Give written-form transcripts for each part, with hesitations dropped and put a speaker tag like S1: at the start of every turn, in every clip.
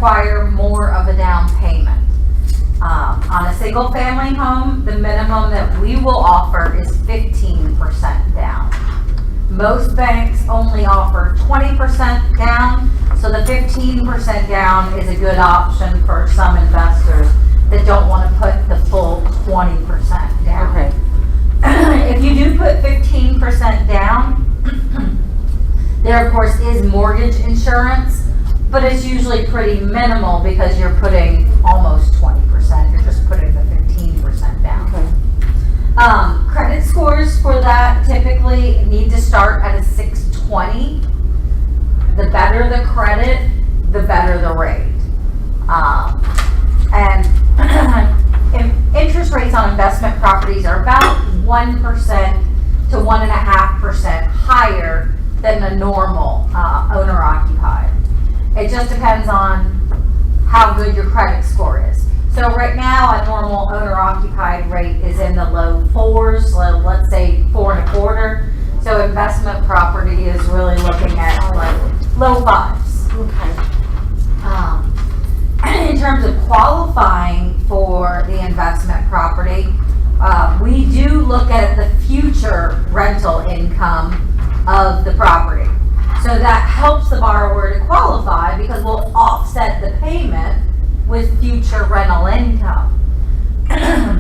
S1: require more of a down payment. On a single family home, the minimum that we will offer is 15% down. Most banks only offer 20% down, so the 15% down is a good option for some investors that don't want to put the full 20% down.
S2: Okay.
S1: If you do put 15% down, there of course is mortgage insurance, but it's usually pretty minimal because you're putting almost 20%. You're just putting the 15% down.
S2: Okay.
S1: Credit scores for that typically need to start at a 620. The better the credit, the better the rate. And interest rates on investment properties are about 1% to 1.5% higher than the normal owner-occupied. It just depends on how good your credit score is. So right now, a normal owner-occupied rate is in the low 4s, so let's say 4.25. So investment property is really looking at like low 5s.
S2: Okay.
S1: In terms of qualifying for the investment property, we do look at the future rental income of the property. So that helps the borrower to qualify because we'll offset the payment with future rental income.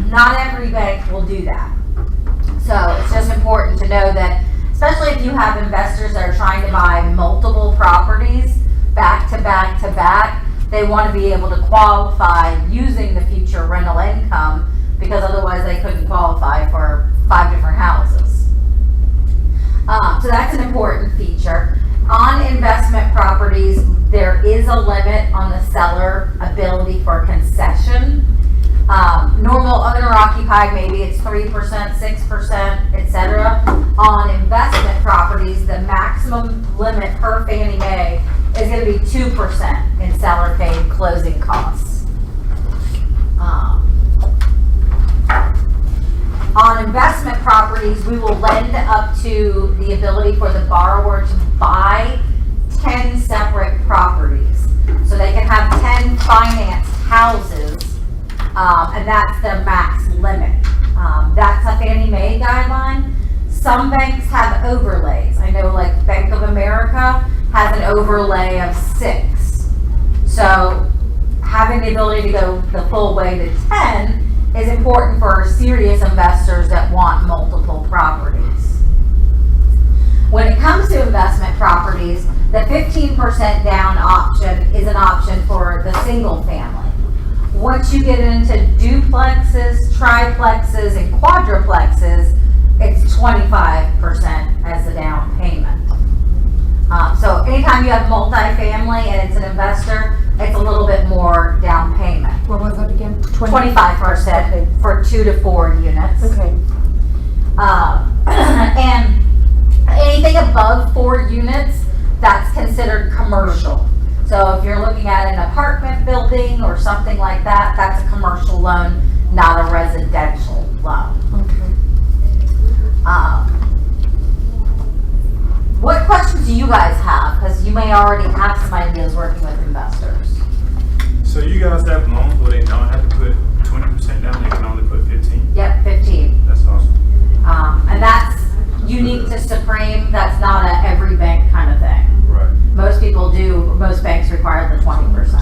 S1: Not every bank will do that. So it's just important to know that, especially if you have investors that are trying to buy multiple properties back to back to back, they want to be able to qualify using the future rental income because otherwise they couldn't qualify for 5 different houses. So that's an important feature. On investment properties, there is a limit on the seller ability for concession. Normal owner-occupied, maybe it's 3%, 6%, etc. On investment properties, the maximum limit per Fannie Mae is going to be 2% in seller-paid closing costs. On investment properties, we will lend up to the ability for the borrower to buy 10 separate properties. So they can have 10 financed houses, and that's their max limit. That's a Fannie Mae guideline. Some banks have overlays. I know like Bank of America has an overlay of 6. So having the ability to go the full way to 10 is important for serious investors that want multiple properties. When it comes to investment properties, the 15% down option is an option for the single family. Once you get into duplexes, triplexes, and quadruplexes, it's 25% as the down payment. So anytime you have multifamily and it's an investor, it's a little bit more down payment.
S2: What was it again?
S1: 25%
S2: Okay.
S1: for 2 to 4 units.
S2: Okay.
S1: And anything above 4 units, that's considered commercial. So if you're looking at an apartment building or something like that, that's a commercial loan, not a residential loan.
S2: Okay.
S1: What questions do you guys have? Because you may already have some ideas working with investors.
S3: So you guys have loans where they don't have to put 20% down, they can only put 15?
S1: Yep, 15.
S3: That's awesome.
S1: And that's unique to Supreme. That's not a every bank kind of thing.
S3: Right.
S1: Most people do, most banks require the 20%.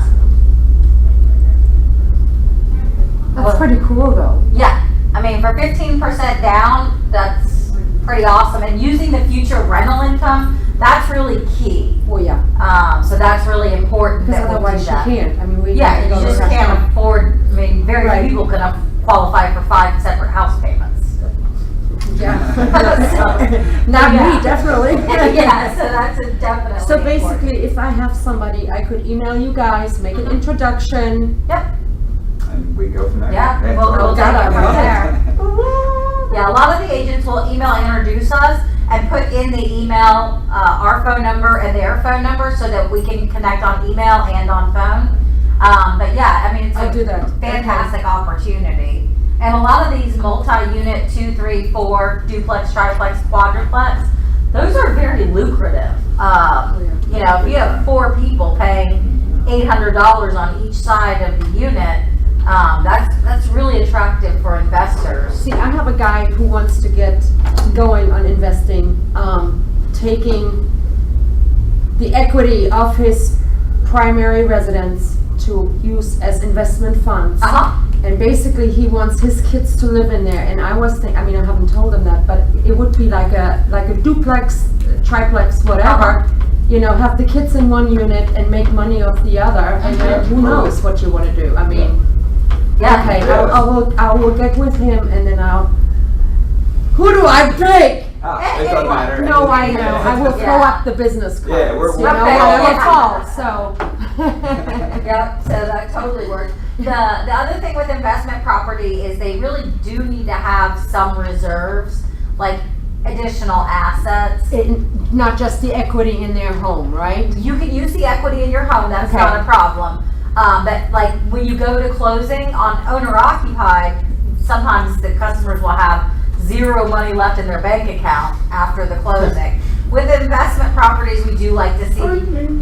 S2: That's pretty cool though.
S1: Yeah, I mean, for 15% down, that's pretty awesome. And using the future rental income, that's really key.
S2: Well, yeah.
S1: So that's really important.
S2: Because
S1: that we do
S2: otherwise you
S1: that.
S2: can't. I mean, we
S1: Yeah, you just can't afford, I mean, very
S2: Right.
S1: few people can qualify for 5 separate house payments.
S2: Yeah.
S1: So,
S2: Not
S1: yeah.
S2: me, definitely.
S1: Yeah, so that's a definitely
S2: So
S1: important.
S2: basically, if I have somebody, I could email you guys, make an introduction.
S1: Yep.
S4: And we go from there.
S1: Yeah,
S4: Okay.
S1: we'll take it from
S2: Right.
S1: there. Yeah, a lot of the agents will email introduce us and put in the email our phone number and their phone number so that we can connect on email and on phone. But yeah, I mean, it's
S2: I'll do that.
S1: fantastic opportunity. And a lot of these multi-unit 2, 3, 4 duplex, triplex, quadruplex, those are very lucrative. You know, if you have 4 people paying $800 on each side of the unit, that's really attractive for investors.
S2: See, I have a guy who wants to get going on investing, taking the equity of his primary residence to use as investment funds.
S1: Uh-huh.
S2: And basically, he wants his kids to live in there. And I was thinking, I mean, I haven't told him that, but it would be like a duplex, triplex, whatever. You know, have the kids in one unit and make money off the other, and then who knows what you want to do. I mean,
S1: Yeah.
S2: okay, I will get with him, and then who do I pick?
S4: It doesn't matter.
S2: No, I know. I will throw
S1: Yeah.
S2: up the business cards.
S4: Yeah, we're-
S2: you know,
S1: Okay,
S2: whatever
S1: yeah.
S2: falls. So.
S1: Yep, so that totally works. The other thing with investment property is they really do need to have some reserves, like additional assets.
S2: Not just the equity in their home, right?
S1: You can use the equity in your home, that's
S2: Okay.
S1: not a problem. But like when you go to closing on owner occupied, sometimes the customers will have zero money left in their bank account after the closing. With investment properties, we do like to see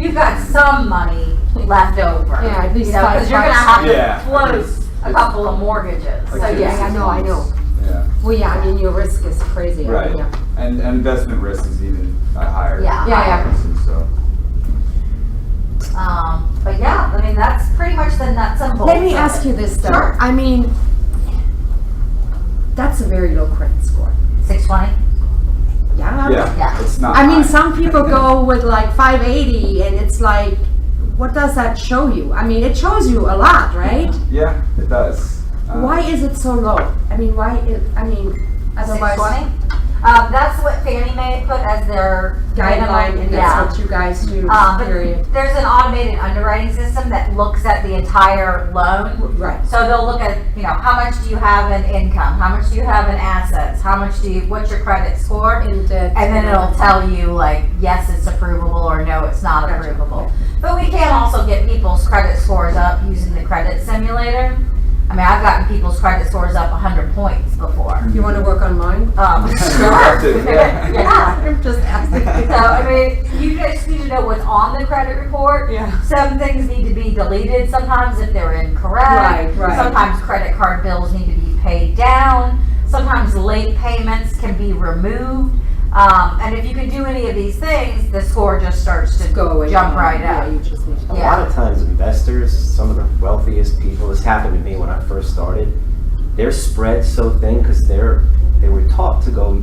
S1: you've got some money left over.
S2: Yeah, at least
S1: You know, because you're gonna have
S4: Yeah.
S1: to float a couple of mortgages. So
S4: Like
S1: yeah,
S2: I know.
S4: Yeah,
S2: Well, yeah, I mean, your risk is crazy.
S4: right.
S2: Yeah.
S4: And investment risk is even higher.
S1: Yeah.
S2: Yeah.
S4: So,
S1: But yeah, I mean that's pretty much the nuts and bolts.
S2: Let me
S1: of
S2: ask
S1: it.
S2: you this, though.
S1: Sure.
S2: I mean, that's a very low credit score.
S1: 620.
S2: Yeah.
S1: Yeah.
S4: it's not
S2: I mean,
S4: high.
S2: some people go with like 580, and it's like, what does that show you? I mean, it shows you a lot, right?
S4: Yeah, it does.
S2: Why is it so low? I mean, otherwise
S1: 620. That's what Fannie Mae put as their
S2: guideline,
S1: minimum.
S2: and that's what you guys do.
S1: But
S2: Period.
S1: there's an automated underwriting system that looks at the entire loan.
S2: Right.
S1: So they'll look at, how much do you have in income? How much do you have in assets? What's your credit score?
S2: And
S1: then it'll tell you like, yes, it's approvable or no, it's not
S2: Gotcha.
S1: approvable. But we can also get people's credit scores up using the credit simulator. I mean, I've gotten people's credit scores up 100 points before.
S2: You want to work on mine?
S4: have to,
S1: Sure.
S4: yeah.
S1: Yeah.
S2: I'm just asking.
S1: So, I mean, you just need to know what's on the credit report.
S2: Yeah.
S1: Some things need to be deleted sometimes if they're incorrect.
S2: Right.
S1: Sometimes credit card bills need to be paid down. Sometimes late payments can be removed. And if you can do any of these things, the score just starts to
S2: Go away.
S1: jump right
S2: Yeah,
S1: up.
S2: you just need to.
S5: A lot of times investors, some of the wealthiest people, this happened to me when I first started, they're spread so thin because they were taught to go,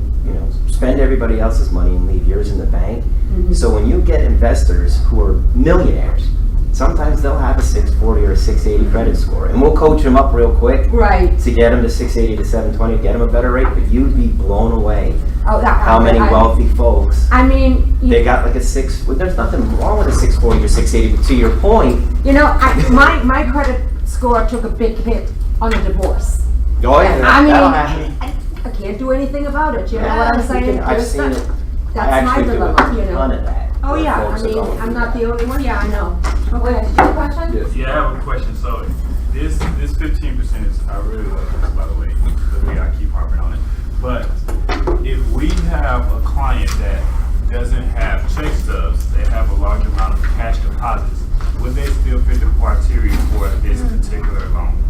S5: spend everybody else's money and leave yours in the bank.
S2: Mm-hmm.
S5: So when you get investors who are millionaires, sometimes they'll have a 640 or a 680 credit score, and we'll coach them up real quick
S2: Right.
S5: to get them to 680 to 720, get them a better rate, but you'd be blown away
S2: Oh,
S5: how many wealthy folks,
S2: I mean,
S5: they got like there's nothing wrong with a 640 or 680, but to your point,
S2: my credit score took a big hit on a divorce.
S5: oh yeah,
S2: I mean,
S5: that'll happen.
S2: I can't do anything about it. You know what I'm saying?
S5: I've
S2: There's
S5: seen
S2: that-
S5: it. I
S2: That's my
S5: actually do a
S2: dilemma,
S5: ton of that.
S2: Oh
S5: where
S2: yeah, I
S5: folks are
S2: mean,
S5: going
S2: I'm
S5: through
S2: not
S5: that.
S2: the only one. Yeah, I know.
S1: Wait,
S2: Okay.
S1: did you have a question?
S4: Yes.
S3: Yeah, I have a question. So this 15% is, I really love this, by the way I keep harping on it. But if we have a client that doesn't have check stubs, they have a large amount of cash deposits, would they still fit the criteria for this particular loan?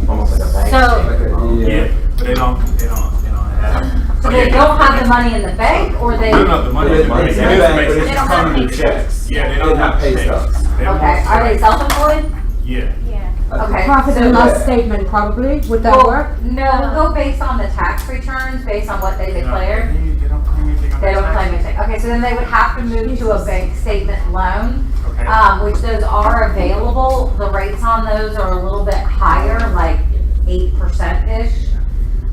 S5: Almost like a bank
S1: So-
S5: statement.
S4: Yeah.
S3: But they don't have.
S1: So they don't have the money in the bank, or they?
S3: No, the money is in the bank.
S4: It's in
S3: It
S4: the
S3: is
S4: bank, but
S3: based-
S4: it's
S1: They don't
S4: coming
S1: have
S4: to
S1: pay
S4: checks.
S3: Yeah, they
S4: They
S3: don't
S4: have
S3: have
S4: pay
S3: checks.
S4: stubs.
S3: They don't
S1: Okay,
S3: have
S1: are they
S3: checks.
S1: self-employed?
S3: Yeah.
S1: Okay.
S2: Profit
S1: so-
S2: and loss statement probably. Would that
S1: Well,
S2: work?
S1: no, we'll go based on the tax returns, based on what they declared.
S3: They don't claim anything on
S1: They
S3: their
S1: don't claim
S3: taxes.
S1: anything. Okay, so then they would have to move to a bank statement loan,
S3: Okay.
S1: which those are available. The rates on those are a little bit higher, like 8%-ish.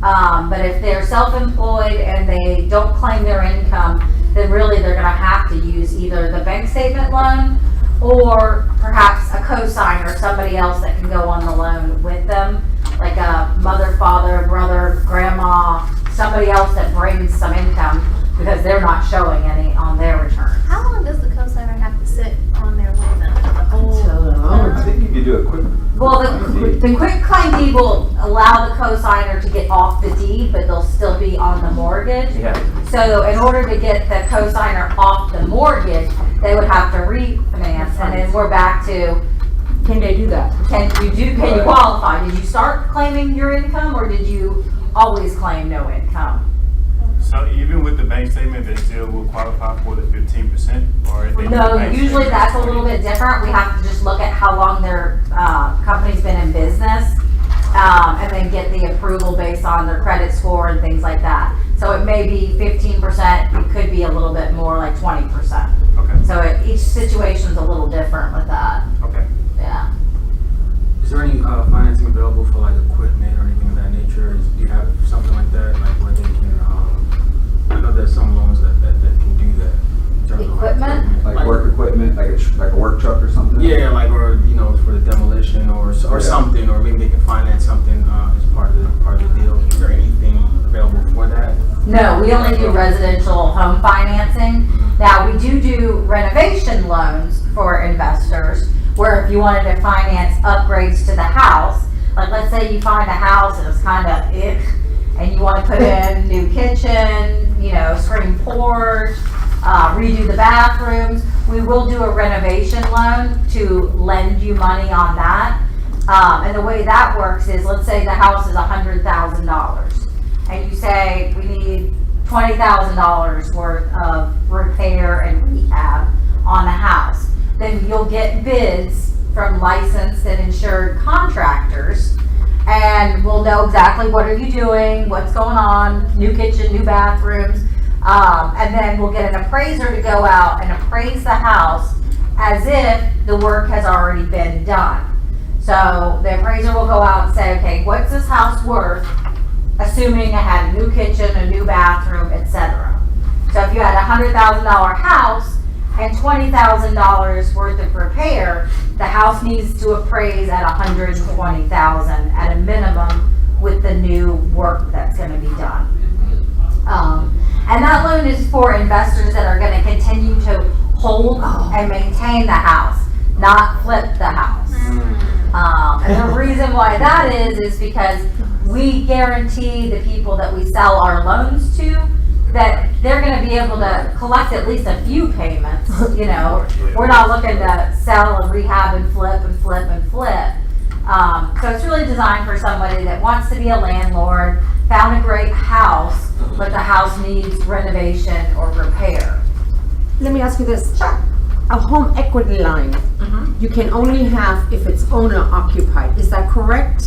S1: But if they're self-employed and they don't claim their income, then really they're gonna have to use either the bank statement loan or perhaps a cosigner, somebody else that can go on the loan with them, like a mother, father, brother, grandma, somebody else that brings some income because they're not showing any on their returns.
S6: How long does the cosigner have to sit on there with them?
S4: I think if you do a quick.
S1: Well, the quick claim deed will allow the cosigner to get off the deed, but they'll still be on the mortgage.
S5: Yeah.
S1: So in order to get the cosigner off the mortgage, they would have to refinance, and then we're back to,
S2: Can they do that?
S1: Can you qualify? Did you start claiming your income or did you always claim no income?
S3: So even with the bank statement, they still will qualify for the 15%, or if they do the
S1: No,
S3: bank
S1: usually
S3: statement,
S1: that's a little bit different. We have to just look at how long their company's been in business, and then get the approval based on their credit score and things like that. So it may be 15%, it could be a little bit more, like 20%.
S3: Okay,
S1: So each situation's a little different with that,
S3: okay.
S1: yeah.
S7: Is there any financing available for like equipment or anything of that nature? Do you have something like that, like where they can? I know there's some loans that can do that. in terms of,
S1: Equipment?
S4: Like work equipment, like a work truck or something?
S7: Yeah, like or for the demolition or something, or maybe they can finance something as part of the deal. Is there anything available for that?
S1: No, we only do residential home financing. Now, we do renovation loans for investors, where if you wanted to finance upgrades to the house, like let's say you find a house and it's kind of and you want to put in new kitchen, screen porch, redo the bathrooms, we will do a renovation loan to lend you money on that. And the way that works is, let's say the house is $100,000, and you say we need $20,000 worth of repair and rehab on the house. Then you'll get bids from licensed and insured contractors, and we'll know exactly what are you doing, what's going on, new kitchen, new bathrooms, and then we'll get an appraiser to go out and appraise the house as if the work has already been done. So the appraiser will go out and say, okay, what's this house worth, assuming it had a new kitchen, a new bathroom, etc. So if you had a $100,000 house and $20,000 worth of repair, the house needs to appraise at $120,000 at a minimum with the new work that's going to be done. And that loan is for investors that are going to continue to hold and maintain the house, not flip the house. And the reason why that is because we guarantee the people that we sell our loans to that they're going to be able to collect at least a few payments. We're not looking to sell and rehab and flip and flip and flip. So it's really designed for somebody that wants to be a landlord, found a great house, but the house needs renovation or repair.
S2: Let me ask you this.
S1: Sure.
S2: A home equity line, you can only have if it's owner occupied. Is that correct?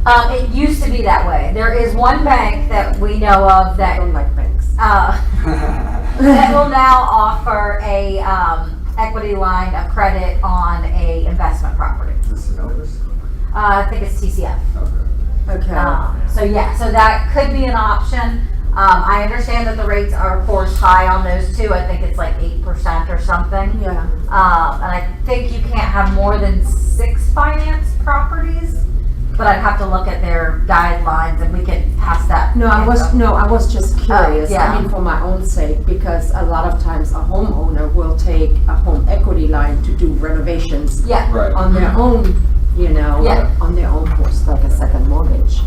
S1: It used to be that way. There is one bank that we know of
S2: I
S1: that
S2: don't like banks.
S1: that will now offer a equity line of credit on a investment property.
S4: This is Elvis?
S1: I think it's TCF.
S4: Okay.
S2: Okay.
S1: So that could be an option. I understand that the rates are, of course, high on those two. I think it's like 8% or something.
S2: Yeah.
S1: And I think you can't have more than 6 financed properties, but I'd have to look at their guidelines and we can pass that.
S2: No, I was just curious.
S1: yeah.
S2: I mean, for my own sake, because a lot of times a homeowner will take a home equity line to do renovations
S1: Yeah.
S4: Right.
S2: on their own,
S1: Yeah.
S2: on their own course, like a second mortgage.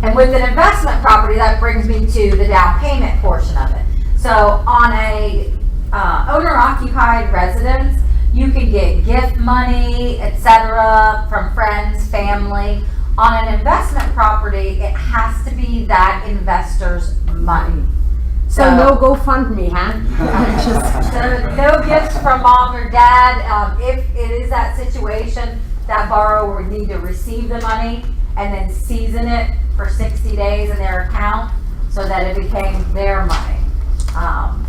S1: And with an investment property, that brings me to the down payment portion of it. So on a owner-occupied residence, you can get gift money, etc., from friends, family. On an investment property, it has to be that investor's money.
S2: So no GoFundMe, huh? Just
S1: So no gifts from mom or dad. If it is that situation, that borrower would need to receive the money and then season it for 60 days in their account so that it became their money.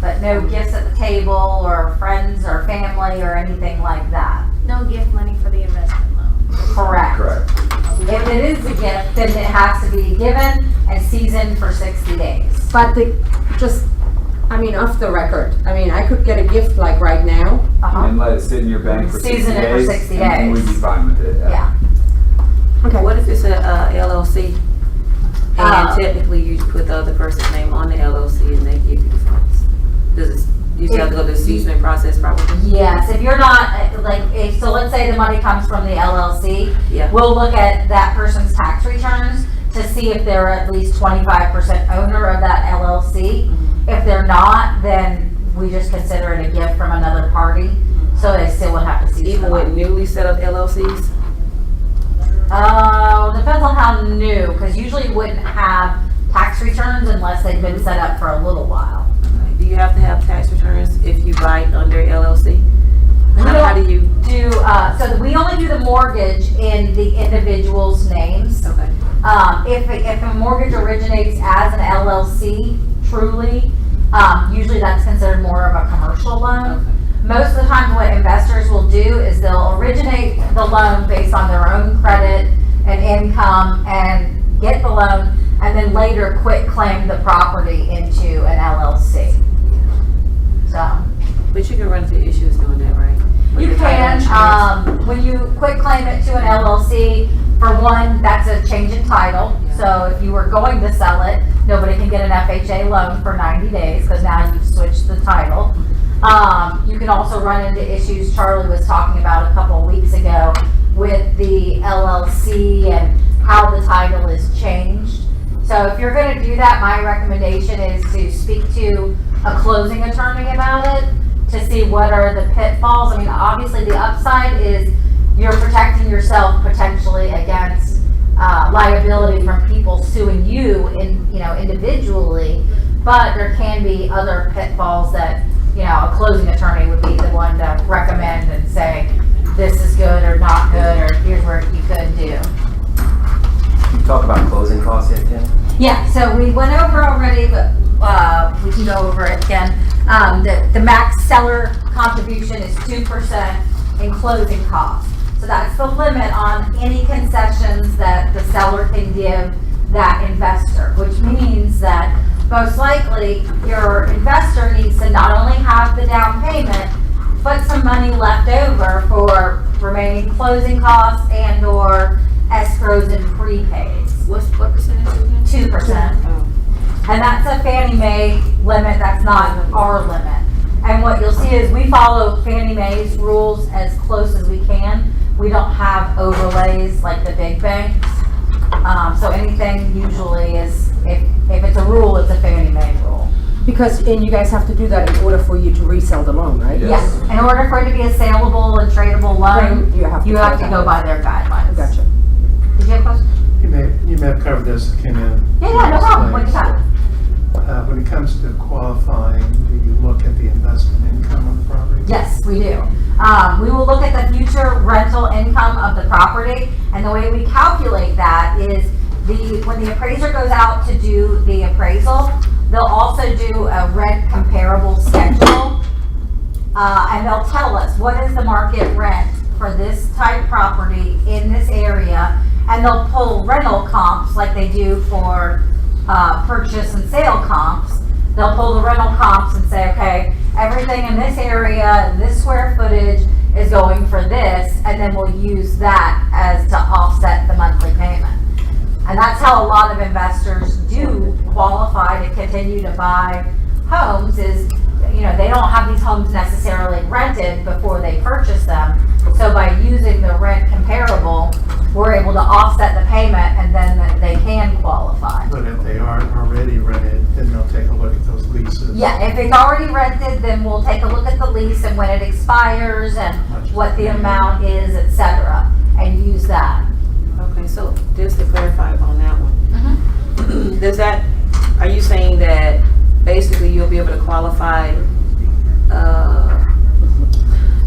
S1: But no gifts at the table or friends or family or anything like that.
S6: No gift money for the investment loan.
S1: Correct.
S4: Correct.
S1: If it is a gift, then it has to be given and seasoned for 60 days.
S2: But off the record, I could get a gift like right now.
S4: And let it sit in your bank for 60
S1: Season it for
S4: days.
S1: 60
S4: And then we'd be
S1: days.
S4: fine with it.
S1: Yeah.
S2: Okay.
S8: What if it's a LLC?
S1: Uh,
S8: And technically you put the other person's name on the LLC and they give you the funds? Does it, you still have to go through the seasoning process probably?
S1: Yes, if you're not, so let's say the money comes from the LLC,
S8: Yeah.
S1: we'll look at that person's tax returns to see if they're at least 25% owner of that LLC. If they're not, then we just consider it a gift from another party. So they still would have to cease the
S8: Even with
S1: loan.
S8: newly set up LLCs?
S1: Depends on how new, because usually you wouldn't have tax returns unless they've been set up for a little while.
S8: Do you have to have tax returns if you buy under LLC? How do you?
S1: So we only do the mortgage in the individual's names.
S8: Okay.
S1: If a mortgage originates as an LLC, truly, usually that's considered more of a commercial loan.
S8: Okay.
S1: Most of the time what investors will do is they'll originate the loan based on their own credit and income and get the loan and then later quit claim the property into an LLC. So.
S8: But you can run into issues doing that, right? With
S1: You
S8: your title
S1: can,
S8: insurance.
S1: when you quit claim it to an LLC, for one, that's a change in title.
S8: Yeah.
S1: So if you were going to sell it, nobody can get an FHA loan for 90 days because now you've switched the title. You can also run into issues Charlie was talking about a couple of weeks ago with the LLC and how the title is changed. So if you're going to do that, my recommendation is to speak to a closing attorney about it to see what are the pitfalls. I mean, obviously the upside is you're protecting yourself potentially against liability from people suing you individually, but there can be other pitfalls that, a closing attorney would be the one to recommend and say, this is good or not good, or here's where you could do.
S5: You talk about closing costs yet, Kim?
S1: Yeah, so we went over already, but we can go over it again. The max seller contribution is 2% in closing costs. So that's the limit on any concessions that the seller can give that investor, which means that most likely your investor needs to not only have the down payment, but some money left over for remaining closing costs and or escrows and prepays.
S8: What percentage again?
S1: 2%.
S8: Oh.
S1: And that's a Fannie Mae limit, that's not our limit. And what you'll see is we follow Fannie Mae's rules as close as we can. We don't have overlays like the big banks. So anything usually is, if it's a rule, it's a Fannie Mae rule.
S2: And you guys have to do that in order for you to resell the loan, right?
S1: Yes, in order for it to be a saleable and tradable loan,
S2: Then you have to
S1: go by their guidelines.
S2: Gotcha.
S1: Did you have a question?
S9: You may have covered this, came in.
S1: Yeah, no problem. What you got?
S9: When it comes to qualifying, do you look at the investment income on the property?
S1: Yes, we do. We will look at the future rental income of the property, and the way we calculate that is when the appraiser goes out to do the appraisal, they'll also do a rent comparable schedule, and they'll tell us what is the market rent for this type property in this area, and they'll pull rental comps like they do for purchase and sale comps. They'll pull the rental comps and say, okay, everything in this area, this square footage is going for this, and then we'll use that as to offset the monthly payment. And that's how a lot of investors do qualify to continue to buy homes is, they don't have these homes necessarily rented before they purchase them. So by using the rent comparable, we're able to offset the payment and then they can qualify.
S9: But if they aren't already rented, then they'll take a look at those leases.
S1: Yeah, if it's already rented, then we'll take a look at the lease and when it expires and what the amount is, etc., and use that.
S8: Okay, so just to clarify on that one, are you saying that basically you'll be able to qualify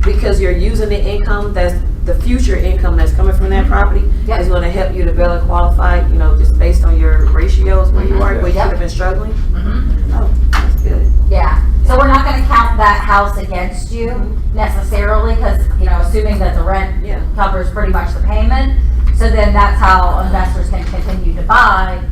S8: because you're using the income the future income that's coming from that property is going to help you to better qualify, just based on your ratios where you are, where you could have been struggling? Oh, that's good.
S1: Yeah, so we're not gonna count that house against you necessarily, because, assuming that the rent covers pretty much the payment, so then that's how investors can continue to buy.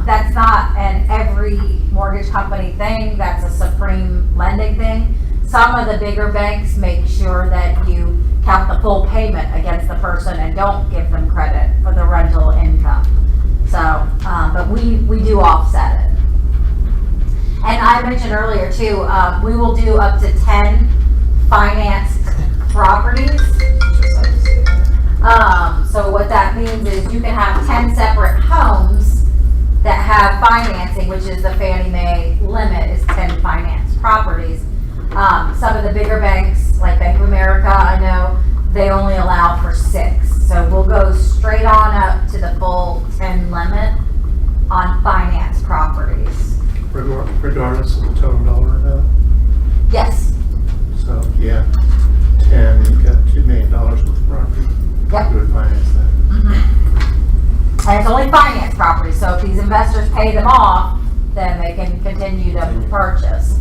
S1: That's not an every mortgage company thing, that's a Supreme lending thing. Some of the bigger banks make sure that you count the full payment against the person and don't give them credit for the rental income. So, but we do offset it. And I mentioned earlier too, we will do up to 10 financed properties. So what that means is you can have 10 separate homes that have financing, which is the Fannie Mae limit is 10 financed properties. Some of the bigger banks like Bank of America, I know, they only allow for 6. So we'll go straight on up to the full 10 limit on finance properties.
S9: Regardless of the total dollar amount.
S1: Yes,
S9: So, yeah, 10, you've got $2 million worth of property.
S1: Yep.
S9: You would finance that.
S1: and it's only finance properties, so if these investors pay them off, then they can continue to purchase.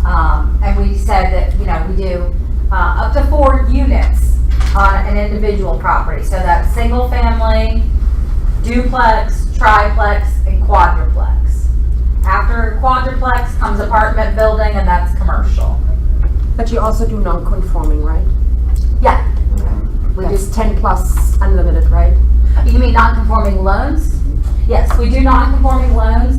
S1: And we said that, we do up to 4 units on an individual property. So that's single family, duplex, triplex, and quadruplex. After quadruplex comes apartment building, and that's commercial.
S2: But you also do non-conforming, right?
S1: Yeah. We do,
S2: It's 10 plus unlimited, right?
S1: you mean non-conforming loans? Yes, we do non-conforming loans.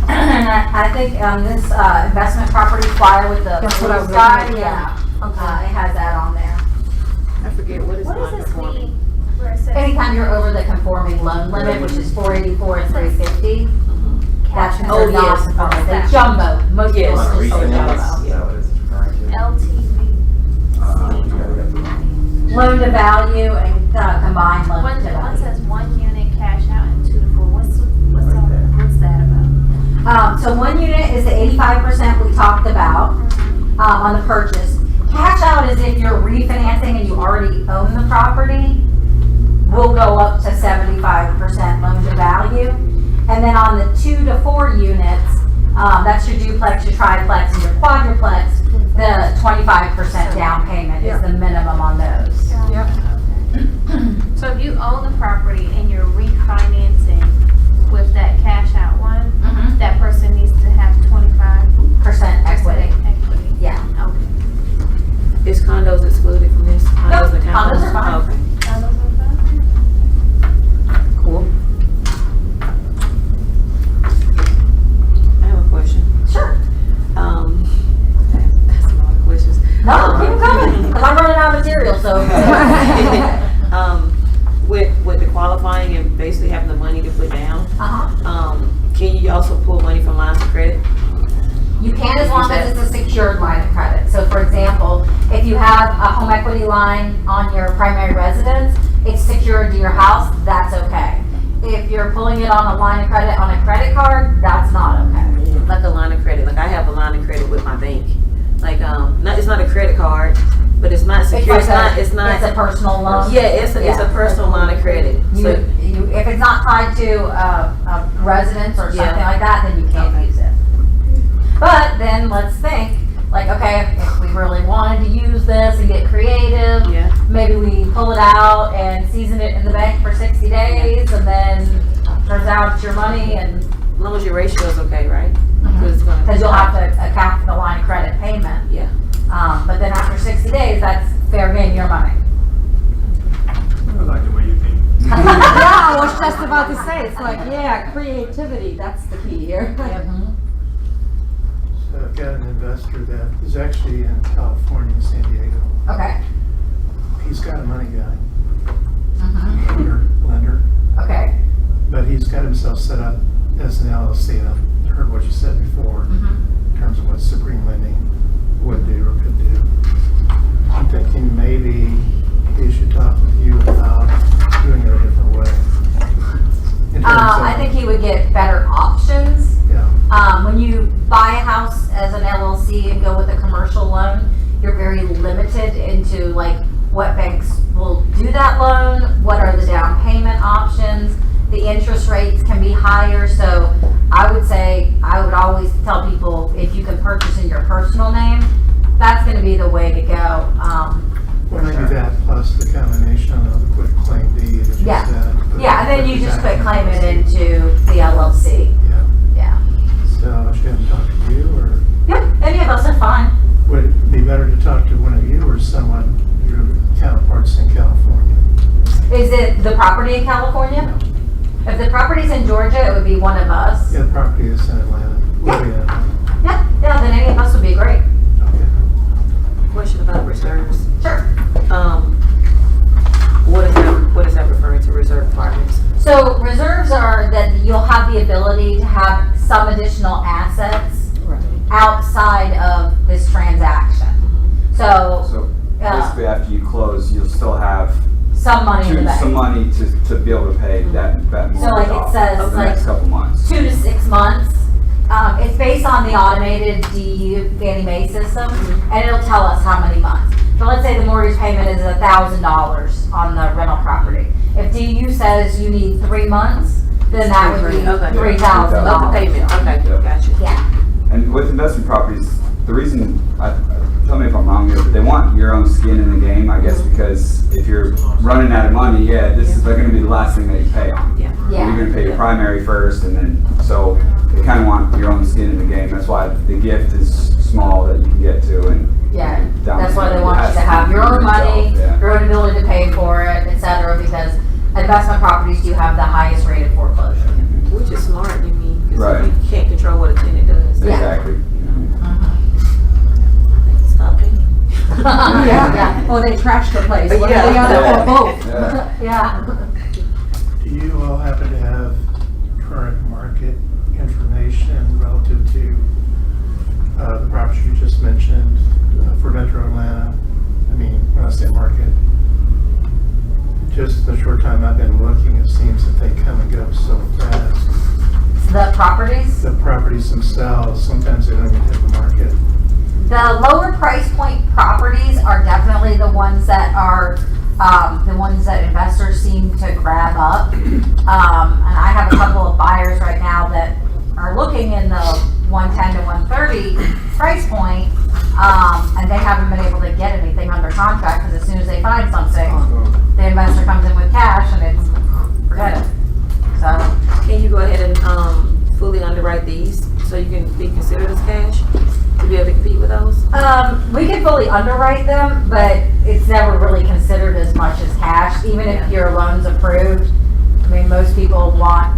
S1: And I think this investment property flyer with the
S2: That's what I was
S1: blue sky,
S2: looking at,
S1: yeah,
S2: Okay.
S1: it has that on there.
S8: I forget, what is
S6: What does this
S8: non-conforming?
S6: mean? Where it says
S1: Anytime you're over the conforming loan limit, which is 484 and 350, that's
S6: cash out?
S1: considered non-conforming. The jumbo, most people
S8: Yes.
S1: are just
S4: Refinance,
S1: jumbo.
S4: is that what it's referring to?
S6: LTV.
S1: Loan to value and combined loan
S6: One
S1: to value.
S6: says 1 unit cash out and 2 to 4. What's
S4: Right there.
S6: what's that about?
S1: So 1 unit is the 85% we talked about on the purchase. Cash out is if you're refinancing and you already own the property, we'll go up to 75% loan to value. And then on the 2 to 4 units, that's your duplex, your triplex, and your quadruplex, the 25% down payment is the minimum on those.
S2: Yep.
S6: So if you own the property and you're refinancing with that cash out one, that person needs to have 25%
S1: Equity.
S6: equity.
S1: Yeah.
S6: Okay.
S8: Is condos excluded from this?
S1: Nope,
S8: and
S1: condos are fine.
S8: Okay,
S6: Now those are fine.
S8: cool. I have a question.
S1: Sure.
S8: That's a lot of questions.
S1: No, keep them coming, because I'm running out of material, so.
S8: With the qualifying and basically having the money to put down,
S1: Uh-huh.
S8: can you also pull money from lines of credit?
S1: You can as long as it's a secured line of credit. So for example, if you have a home equity line on your primary residence, it's secured to your house, that's okay. If you're pulling it on a line of credit on a credit card, that's not okay.
S8: Like a line of credit, like I have a line of credit with my bank. Like, it's not a credit card, but it's not secure, it's not.
S1: It's a personal loan.
S8: Yeah, it's a personal line of credit. So,
S1: If it's not tied to a residence or something
S8: Yeah.
S1: like that, then you can't use it. But then let's think, like, okay, if we really wanted to use this and get creative,
S8: yeah,
S1: maybe we pull it out and season it in the bank for 60 days, and then turns out it's your money, and
S8: as long as your ratio is okay, right? It's gonna-
S1: because you'll have to account for the line of credit payment.
S8: Yeah.
S1: But then after 60 days, that's fair game, your money.
S3: I like the way you think.
S2: Yeah, I was just about to say, it's like, yeah, creativity, that's the key here.
S9: So I've got an investor that is actually in California, San Diego.
S1: Okay.
S9: He's got a money guy,
S1: Mhm.
S9: lender,
S1: Okay.
S9: but he's got himself set up as an LLC. And I've heard what you said before in terms of what Supreme Lending would do or could do. I'm thinking maybe he should talk with you about doing it a different way. In terms of-
S1: I think he would get better options.
S9: Yeah,
S1: When you buy a house as an LLC and go with a commercial loan, you're very limited into like what banks will do that loan, what are the down payment options, the interest rates can be higher, so I would say, I would always tell people, if you can purchase in your personal name, that's gonna be the way to go.
S9: well, maybe that plus the combination of the quit claim deed that you
S1: Yeah.
S9: said.
S1: Yeah, and then you just
S9: put
S1: quit claim it into the LLC,
S9: Yeah,
S1: yeah.
S9: so I should talk to you, or
S1: Yep, any of us are fine.
S9: would it be better to talk to one of you or someone, your counterparts in California?
S1: Is it the property in California? If the property's in Georgia, it would be one of us.
S9: Yeah, the property is in Atlanta. We'll be in Atlanta.
S1: Yeah, then any of us would be great.
S9: Okay.
S8: Question about reserves.
S1: Sure.
S8: What is that referring to, reserve apartments?
S1: So reserves are that you'll have the ability to have some additional assets
S2: Right.
S1: outside of this transaction. So,
S4: So,
S10: basically after you close, you'll still have
S1: some money in the
S10: some
S1: bank.
S10: money to be able to pay that mortgage
S1: So like it
S10: off
S1: says,
S10: over the
S1: like,
S10: next couple months.
S1: 2 to 6 months. It's based on the automated DU Fannie Mae system, and it'll tell us how many months. So let's say the mortgage payment is $1,000 on the rental property. If DU says you need 3 months, then that would be
S8: Okay.
S1: $3,000.
S8: Of the payment, okay,
S10: Yep.
S8: gotcha.
S1: Yeah.
S10: And with investment properties, the reason, tell me if I'm wrong here, but they want your own skin in the game, I guess, because if you're running out of money, they're gonna be the last thing that you pay on.
S8: Yeah.
S1: Yeah.
S10: You're gonna pay your primary first, and then, so they kinda want your own skin in the game. That's why the gift is small that you can get to, and
S1: Yeah,
S10: down
S1: that's
S10: the
S1: why they
S10: road,
S1: want
S10: it
S1: you
S10: has
S1: to have your own
S10: yourself,
S1: money,
S10: yeah.
S1: your own ability to pay for it, et cetera, because investment properties do have the highest rate of foreclosure.
S8: Which is smart, you mean,
S10: Right.
S8: because you can't control what a tenant does.
S1: Yeah.
S10: Exactly.
S8: Stop paying.
S1: Yeah.
S2: Or they trash the place, one or the
S8: Yeah.
S2: other,
S10: Yeah.
S2: or both.
S10: Yeah.
S1: Yeah.
S9: Do you all happen to have current market information relative to the properties you just mentioned for Metro Atlanta? I mean, when I say market, just the short time I've been looking, it seems that they come and go so fast.
S1: The properties,
S9: The properties themselves, sometimes they don't even hit the market.
S1: the lower price point properties are definitely the ones that are, the ones that investors seem to grab up. And I have a couple of buyers right now that are looking in the 110 to 130 price point, and they haven't been able to get anything under contract, because as soon as they find something, the investor comes in with cash and it's, forget it. So,
S8: Can you go ahead and, fully underwrite these, so you can be considered as cash, to be able to compete with those?
S1: we can fully underwrite them, but it's never really considered as much as cash, even if your loan's approved. I mean, most people want,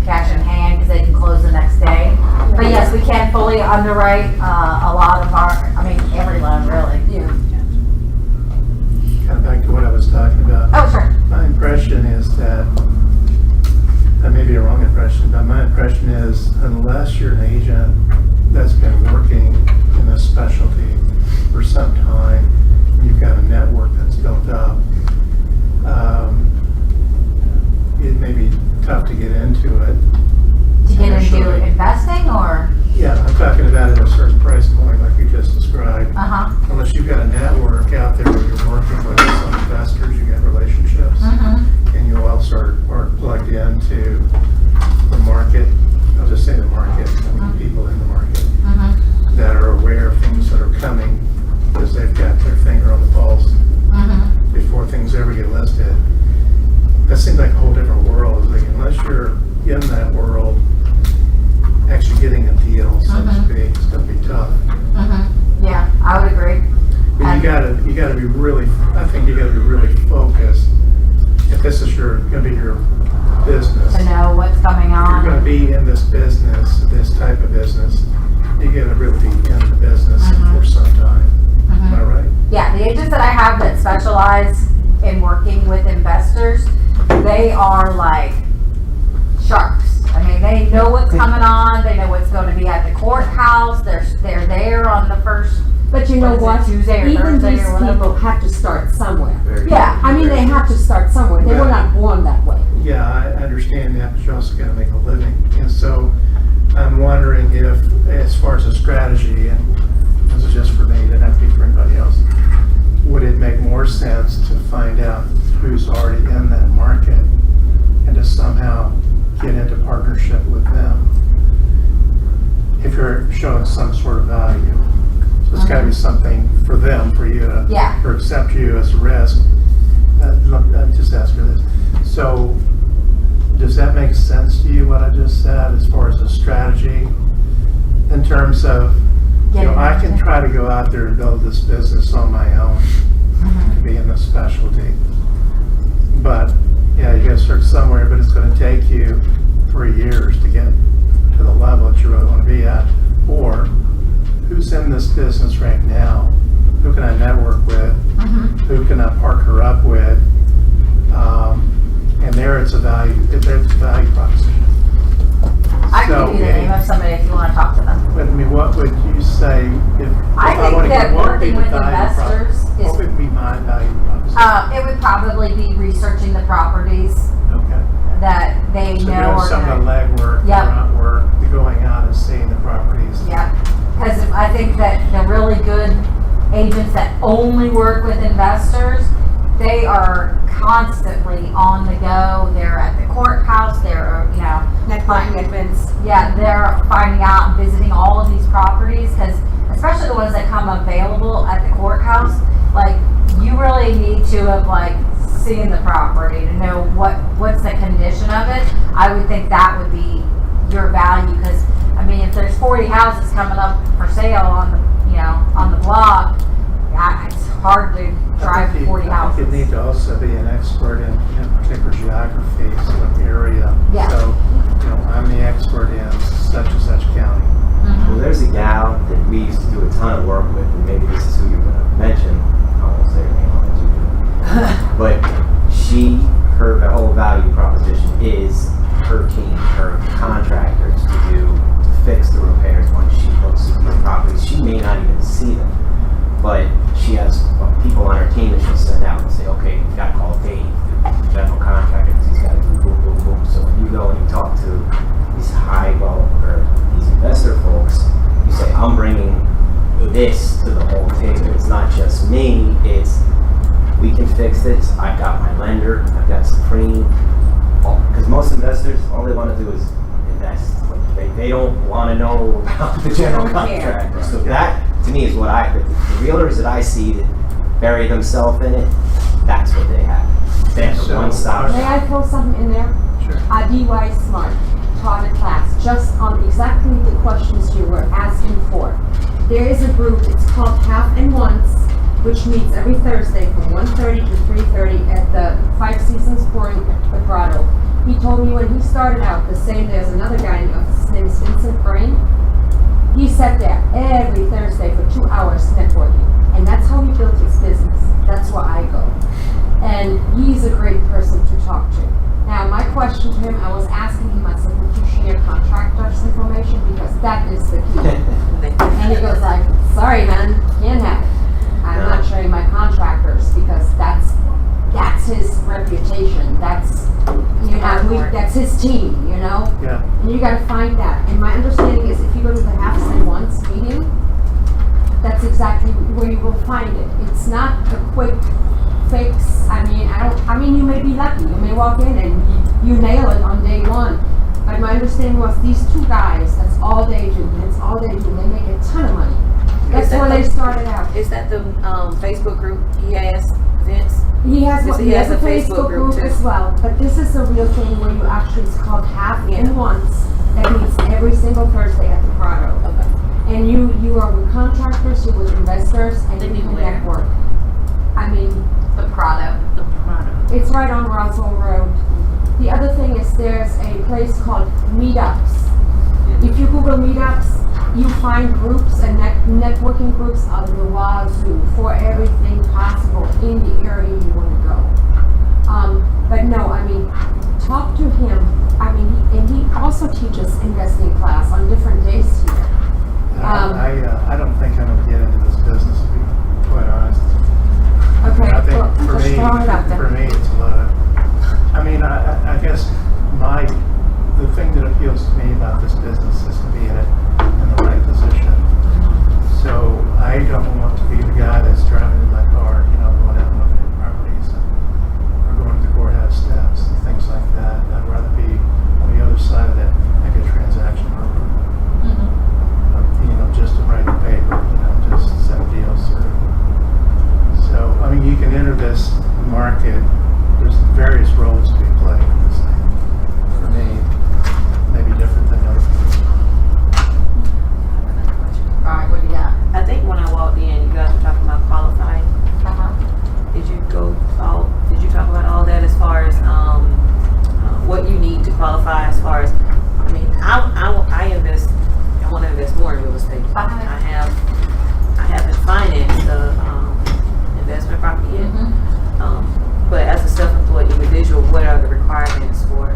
S1: cash in hand because they can close the next day. But yes, we can fully underwrite, a lot of every loan really.
S2: Yeah.
S9: Kind of back to what I was talking about.
S1: Oh, sure.
S9: My impression is that may be a wrong impression, but my impression is unless you're an agent that's been working in this specialty for some time, you've got a network that's built up, it may be tough to get into it.
S1: To get into
S9: initially.
S1: investing or?
S9: Yeah, I'm talking about at a certain price point like you just described.
S1: Uh-huh.
S9: Unless you've got a network out there where you're working with some investors, you got relationships,
S1: Mm-hmm.
S9: and you also are plugged into the market, I'll just say the market, I mean people in the market,
S1: Mm-hmm.
S9: that are aware of things that are coming because they've got their finger on the pulse
S1: Mm-hmm.
S9: before things ever get listed. That seems like a whole different world. Like, unless you're in that world, actually getting a deal, so to speak, it's gonna be tough.
S1: Mm-hmm. Yeah, I would agree.
S9: But you gotta be really, I think you gotta be really focused. If this is gonna be your business,
S1: To know what's coming
S9: you're
S1: on.
S9: gonna be in this business, this type of business, you gotta really be in the business for some time. Am I right?
S1: Yeah, the agents that I have that specialize in working with investors, they are like sharks. I mean, they know what's coming on, they know what's going to be at the courthouse, they're there on the first,
S2: But you know
S1: What is it,
S2: what?
S1: Tuesday or
S2: Even
S1: Thursday
S2: these
S1: or whatever?
S2: people have to start somewhere.
S1: yeah.
S2: I mean, they have to start somewhere. They were
S9: Yeah.
S2: not born that way.
S9: Yeah, I understand that, but you also gotta make a living. And so I'm wondering if, as far as a strategy, and this is just for me, it doesn't have to be for anybody else, would it make more sense to find out who's already in that market and to somehow get into partnership with them if you're showing some sort of value? So it's gotta be something for them, for you to,
S1: Yeah.
S9: or accept you as a risk. Just ask her this. So, does that make sense to you, what I just said, as far as a strategy? In terms of, I can try to go out there and build this business on my own, to be in the specialty. But, yeah, you gotta start somewhere, but it's gonna take you 3 years to get to the level that you really wanna be at. Or, who's in this business right now? Who can I network with? Who can I partner up with? And there's a value proposition.
S1: I can
S9: So,
S1: give you the name of somebody if you want to talk to them.
S9: But I mean, what would you say if
S1: I
S9: I want
S1: think
S9: to
S1: that
S9: get one
S1: working
S9: big
S1: with
S9: value
S1: investors
S9: what would
S1: It would probably be researching the properties
S9: Okay.
S1: that they
S9: So
S1: know
S9: doing
S1: are
S9: some of
S1: gonna.
S9: the legwork, the
S1: Yep.
S9: grunt work, the going out and seeing the properties.
S1: Yeah, because I think that the really good agents that only work with investors, they are constantly on the go. They're at the courthouse, they're,
S2: Networking events.
S1: yeah, they're finding out and visiting all of these properties, because especially the ones that come available at the courthouse, like, you really need to have, like, seen the property to know what's the condition of it. I would think that would be your value, because, I mean, if there's 40 houses coming up for sale on the, on the block, it's hard to drive 40
S9: I
S1: houses.
S9: think you need to also be an expert in particular geography, so area.
S1: Yeah.
S9: So, I'm the expert in such and such county.
S1: Mhm.
S5: Well, there's a gal that we used to do a ton of work with, and maybe this is who you're gonna mention. I won't say her name, I'll let you do it. But her whole value proposition is her team, her contractors to fix the repairs once she looks at the properties. She may not even see them, but she has people on her team that she'll send out and say, okay, you gotta call Dave, the general contractor, because he's gotta do boom, boom, boom. So when you go and you talk to these these investor folks, you say, I'm bringing this to the whole table. It's not just me, it's we can fix this. I've got my lender, I've got Supreme. Because most investors, all they want to do is invest. Like, they don't want to know about the general
S2: They don't care.
S5: contractor. So that, to me, is what the realtors that I see that bury themselves in it, that's what they have. They have the
S9: So,
S5: one-stop
S2: May I
S5: shop.
S2: throw something in there?
S9: Sure.
S2: DY Smart taught a class just on exactly the questions you were asking for. There is a group, it's called Half and Once, which meets every Thursday from 1:30 to 3:30 at the Five Seasons Pouring at the Grotto. He told me when he started out, the same, there's another guy, his name is Vincent Brain. He sat there every Thursday for 2 hours networking. And that's how he built his business. That's where I go. And he's a great person to talk to. Now, my question to him, I was asking him, I said, would you share contractors' information? Because that is the key. And he goes like, sorry man, can't have it. I'm not sharing my contractors because that's his reputation. That's that's his team,
S9: Yeah.
S2: And you gotta find that. And my understanding is if you go to the Halves and Once meeting, that's exactly where you will find it. It's not a quick fix. I mean, you may be lucky. You may walk in and you nail it on day one. But my understanding was these two guys, that's all they do. That's all they do. They make a ton of money. That's where they started out.
S8: Is that the Facebook group he has, Vince?
S2: He has
S8: He has a Facebook group too.
S2: as well, but this is a real thing where you actually, it's called Half and Once, that meets every single Thursday at the Grotto.
S8: Okay.
S2: And you are with contractors, you're with investors, and you can
S8: where?
S2: network. I mean,
S1: The Prado.
S8: The product.
S2: it's right on Roswell Road. The other thing is there's a place called Meetups. If you Google Meetups, you find groups and networking groups of the wazoo for everything possible in the area you want to go. But no, talk to him. And he also teaches investing class on different days here.
S9: I don't think I'm gonna get into this business, to be quite honest.
S2: Okay,
S9: I think
S2: well,
S9: for
S2: just
S9: me,
S2: throwing it out there.
S9: for me, it's a lot of, I guess the thing that appeals to me about this business is to be in the right position. So I don't want to be the guy that's driving in my car, going out and looking at properties or going to the courthouse steps and things like that. I'd rather be on the other side of that, maybe a transaction broker. Just to write the paper, just send deals through. So, you can enter this market, there's various roles to be played in this thing. For me, maybe different than other people.
S1: Alright, what do you got?
S8: I think when I walked in, you guys were talking about qualifying. Did you talk about all that as far as what you need to qualify as far as, I invest, I want to invest more in real estate. I haven't financed the investment property yet. But as a self-employed individual, what are the requirements for?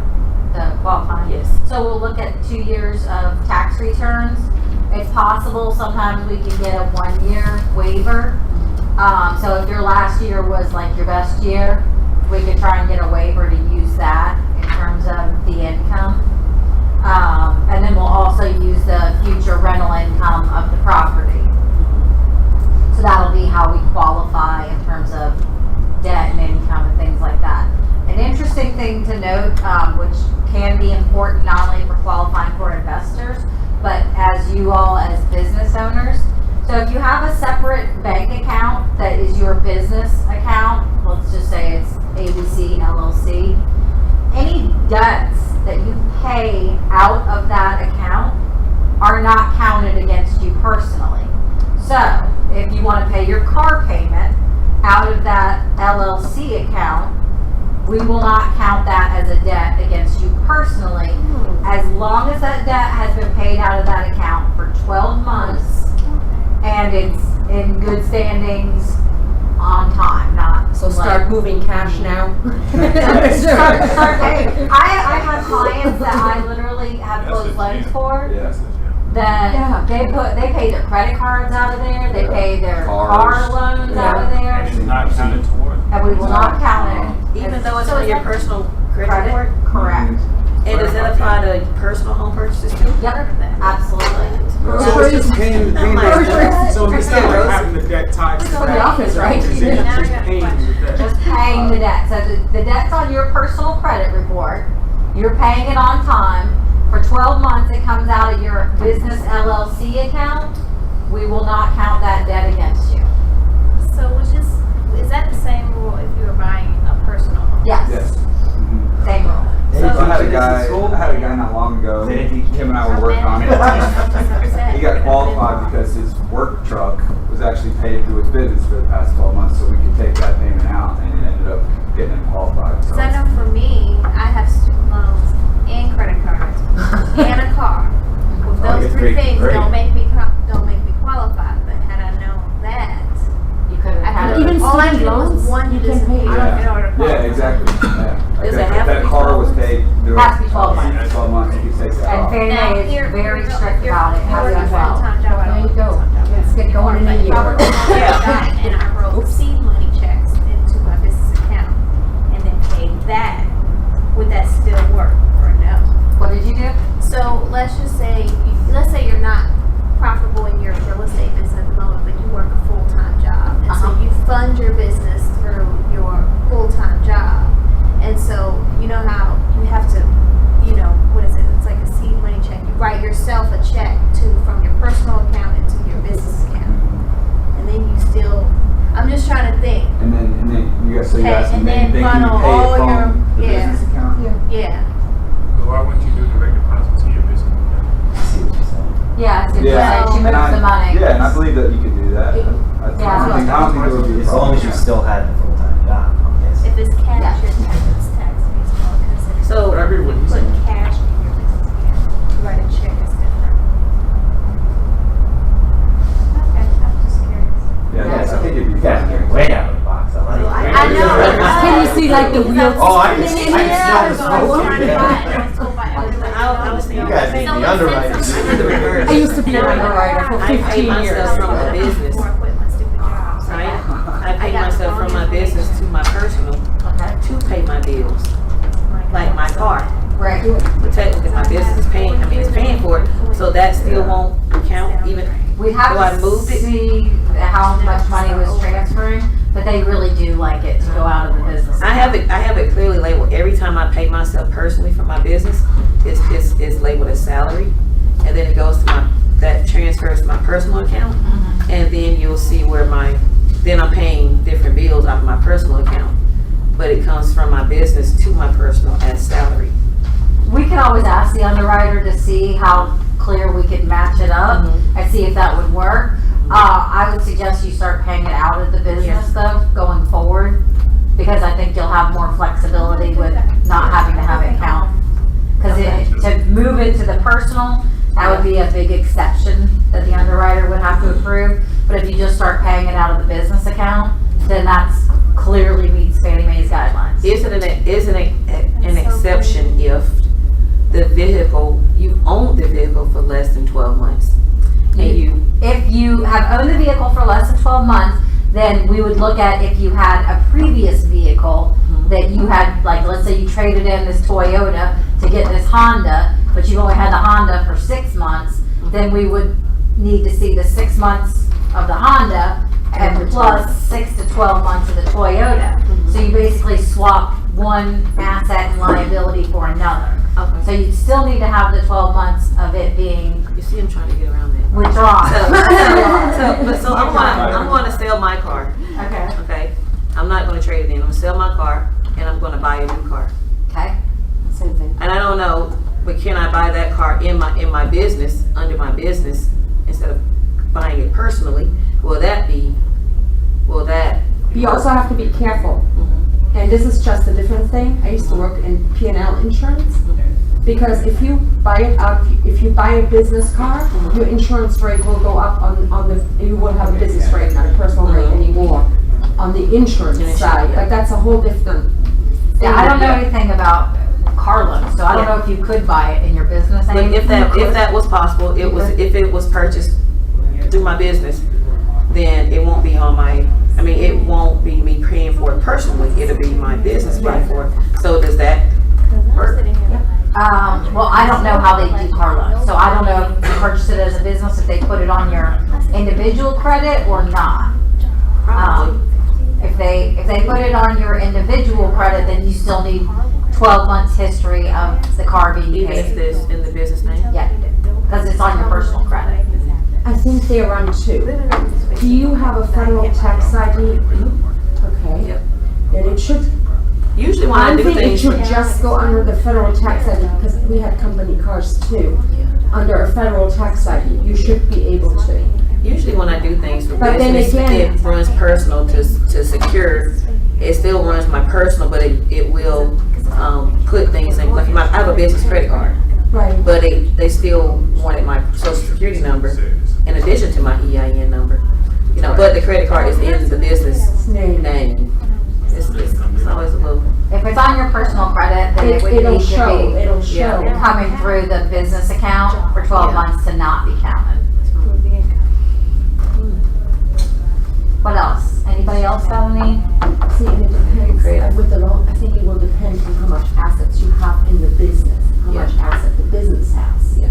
S1: The qualifying?
S8: Yes.
S1: So we'll look at 2 years of tax returns. If possible, sometimes we can get a 1-year waiver. So if your last year was like your best year, we could try and get a waiver to use that in terms of the income. And then we'll also use the future rental income of the property. So that'll be how we qualify in terms of debt and income and things like that. An interesting thing to note, which can be important not only for qualifying for investors, but as you all as business owners. So if you have a separate bank account that is your business account, let's just say it's ABC LLC, any debts that you pay out of that account are not counted against you personally. So if you want to pay your car payment out of that LLC account, we will not count that as a debt against you personally, as long as that debt has been paid out of that account for 12 months and it's in good standings on time, not
S2: So start moving cash now.
S1: start paying. I have clients that I literally have closed loans for
S10: Yeah.
S1: that they pay their credit cards out of there, they pay their car
S10: Cars.
S1: loans
S10: Yeah.
S1: out of there,
S3: And it's not counted toward.
S1: and we will not count it.
S8: Even
S1: as
S8: though it's
S6: So
S8: on
S6: is
S8: your
S6: that-
S8: personal credit report?
S1: Correct.
S8: And does that apply to personal home purchases too?
S1: Yep, absolutely.
S7: So it's just paying that. So instead of having the debt tied to
S2: For the
S7: that
S2: office, right?
S7: organization,
S6: Now I
S7: just
S6: got a
S7: paying the debt.
S1: Just paying the debt. So the debt's on your personal credit report. You're paying it on time. For 12 months, it comes out of your business LLC account. We will not count that debt against you.
S6: So is that the same rule if you were buying a personal home?
S1: Yes,
S10: Yes. Mhm.
S1: same rule.
S10: So I had a guy not long ago, Kim and I were working on it. He got qualified because his work truck was actually paid through his business for the past 12 months, so we could take that payment out, and it ended up getting him qualified. So
S6: Because I know for me, I have student loans and credit cards and a car. With
S5: Oh,
S6: those
S5: you're
S6: three
S5: great.
S6: things
S5: Great.
S6: don't make me qualified. But had I known that,
S1: You could have
S6: I
S1: had
S6: could
S1: it.
S2: Even
S6: all I
S2: student
S6: did was
S2: loans,
S6: one
S2: you
S6: to
S2: can pay
S6: disappear
S10: out.
S6: in order to qualify.
S10: yeah, exactly. Yeah.
S8: Does it
S10: If
S8: have to
S10: that
S8: be
S10: car
S8: 12
S10: was paid through
S1: Has to be 12 months.
S10: 12 months, you could take that
S1: And
S10: off.
S1: Fannie
S6: Now,
S1: Mae is
S6: here,
S1: very
S6: you're-
S1: strict
S6: you're-
S1: about it.
S6: You're
S1: Has to
S6: working
S1: be
S6: a
S1: 12.
S6: full-time job. I
S2: There
S6: don't
S2: you go.
S6: work a full-time job.
S2: Let's get going in a
S6: But if I work a
S2: year.
S6: full-time job and I wrote seed money checks into my business account and then paid that, would that still work or no?
S1: What did you do?
S6: So let's just say, you're not profitable in your real estate business at the moment, but you work a full-time job. And so
S1: Uh-huh.
S6: you fund your business through your full-time job. And so, you know how you have to, what is it? It's like a seed money check. You write yourself a check from your personal account into your business account. And then you still, I'm just trying to think.
S10: And then you guys, so you
S6: Okay,
S10: guys,
S6: and
S10: they
S6: then
S10: can pay
S6: funnel all
S10: it from
S6: your-
S10: the
S6: yeah.
S10: business account?
S6: Yeah.
S3: But why wouldn't you do direct deposit to your business account?
S5: I see what you're saying.
S1: Yeah, it's
S10: Yeah.
S1: she
S10: And
S1: moves the money.
S10: Yeah, and I believe that you could do that. I
S1: Yeah.
S10: don't think there would be.
S5: As long as you still had the full-time job, I'm guessing.
S6: If it's cash,
S1: Yeah.
S6: your tax fees will consider.
S8: So-
S7: But I agree with what he's
S6: Put
S7: saying.
S6: cash in your business account. To write a check is different. Okay, I'm just curious.
S10: Yeah, yes, I think it'd be
S5: You guys
S10: fine.
S5: get way out of the box. I like it.
S6: I know.
S2: Can you see like the wheels?
S5: Oh, I can smell the
S6: I
S5: smoke.
S6: was trying to buy it, I was told by everybody.
S8: I was thinking
S5: You guys need to be underwriters.
S8: I did the reverse.
S2: I used to be an underwriter for
S8: I paid
S2: 15 years.
S8: myself from my business,
S6: Before I quit my stupid job. So
S8: right? I
S6: I
S8: paid
S6: got
S8: myself from my business to my personal
S1: Okay.
S8: to pay my bills, like my car.
S1: Right.
S8: But technically, my business is paying, it's paying for it, so that still won't count even.
S1: We'd have
S8: So I
S1: to
S8: moved it?
S1: see how much money was transferring, but they really do like it to go out of the business.
S8: I have it clearly labeled. Every time I pay myself personally for my business, it's labeled as salary. And then it goes to that transfers to my personal account. And then you'll see where then I'm paying different bills out of my personal account. But it comes from my business to my personal as salary.
S1: We can always ask the underwriter to see how clear we could match it up and see if that would work. I would suggest you start paying it out of the business though, going forward, because I think you'll have more flexibility with not having to have it count. Because to move it to the personal, that would be a big exception that the underwriter would have to approve. But if you just start paying it out of the business account, then that's clearly meets Fannie Mae's guidelines.
S8: Isn't an exception if you own the vehicle for less than 12 months? And
S1: If you have owned the vehicle for less than 12 months, then we would look at if you had a previous vehicle that you had, like, let's say you traded in this Toyota to get this Honda, but you only had the Honda for 6 months, then we would need to see the 6 months of the Honda and plus 6 to 12 months of the Toyota. So you basically swap one asset and liability for another.
S8: Okay.
S1: So you still need to have the 12 months of it being
S8: You see, I'm trying to get around that.
S1: withdrawn.
S8: So I'm gonna sell my car,
S1: Okay.
S8: okay? I'm not gonna trade it in. I'm gonna sell my car and I'm gonna buy a new car.
S1: Okay.
S2: Same thing.
S8: And I don't know, but can I buy that car in my business, under my business, instead of buying it personally? Will that?
S2: You also have to be careful. And this is just a different thing. I used to work in P&L insurance. Because if you buy it out, if you buy a business car, your insurance rate will go up on the, you will have a business rate, not a personal rate anymore, on the insurance side. But that's a whole different thing.
S1: Yeah, I don't know anything about car loans, so I don't know if you could buy it in your business name.
S8: But if that was possible, if it was purchased through my business, then it won't be on my, it won't be me paying for it personally, it'll be my business paying for it. So does that work?
S1: Well, I don't know how they do car loans, so I don't know if you purchase it as a business, if they put it on your individual credit or not.
S8: Probably.
S1: If they put it on your individual credit, then you still need 12 months history of the car being
S8: Even if
S1: paid.
S8: this in the business name?
S1: Yeah, because it's on your personal credit.
S2: I think they run two. Do you have a federal tax ID? Okay.
S8: Yep.
S2: Then it should,
S8: Usually when I
S2: I
S8: do
S2: think it
S8: things,
S2: should just go under the federal tax ID because we had company cars too. Under a federal tax ID, you should be able to.
S8: usually when I do things for
S2: But then
S8: business,
S2: again-
S8: it runs personal to secure. It still runs my personal, but it will put things in, like I have a business credit card,
S2: Right.
S8: but they still wanted my social security number in addition to my EIN number. But the credit card is in the business name. It's always a little.
S1: If it's on your personal credit, then it would
S2: It'll
S1: need to
S2: show,
S1: be
S2: it'll show.
S1: coming through the business account for 12
S8: Yeah.
S1: months to not be counted. What else? Anybody else got any?
S2: See, and it depends, with the law, I think it will depend on how much assets you have in the business, how much asset the business has.
S8: Yeah.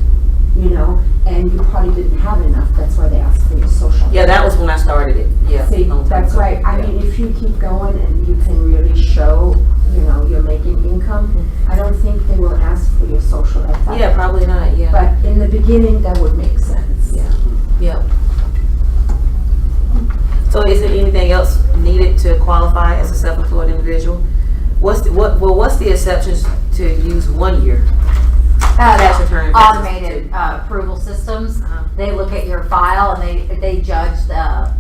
S2: And you probably didn't have enough, that's why they asked for your social.
S8: Yeah, that was when I started it. Yeah.
S2: See,
S8: long time
S2: that's
S8: ago.
S2: right, I
S8: Yeah.
S2: mean, if you keep going and you can really show, you're making income, I don't think they will ask for your social at that.
S8: Yeah, probably not. Yeah.
S2: But in the beginning, that would make sense.
S8: Yeah. Yep. So is there anything else needed to qualify as a self-employed individual? What's the exceptions to use 1 year? Tax return.
S1: Automated approval systems. They look at your file and they judge the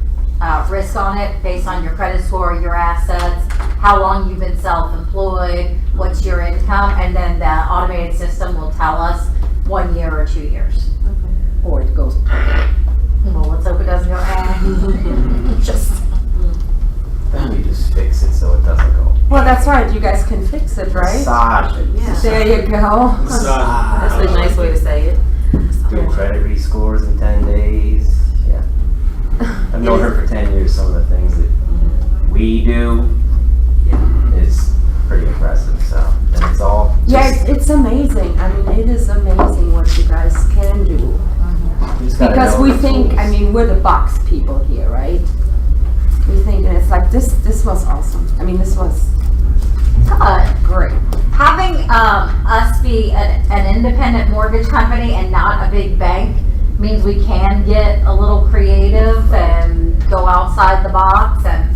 S1: risk on it based on your credit score, your assets, how long you've been self-employed, what's your income, and then the automated system will tell us 1 year or 2 years.
S2: Or it goes,
S1: Well, let's hope it doesn't go, just.
S5: Then we just fix it so it doesn't go.
S2: well, that's right, you guys can fix it, right?
S5: Massage it.
S8: Yeah.
S2: There you go.
S8: That's a nice way to say it.
S5: Do credit rescores in 10 days. Yeah. I've known her for 10 years. Some of the things that we do is pretty impressive. So, and it's all
S2: Yeah,
S5: just,
S2: it's amazing. I mean, it is amazing what you guys can do.
S5: you just gotta
S2: Because
S5: know
S2: we
S5: the
S2: think, I
S5: tools.
S2: mean, we're the box people here, right? We think, and it's like, this was awesome. I mean, this was great.
S1: Having us be an independent mortgage company and not a big bank means we can get a little creative and go outside the box. And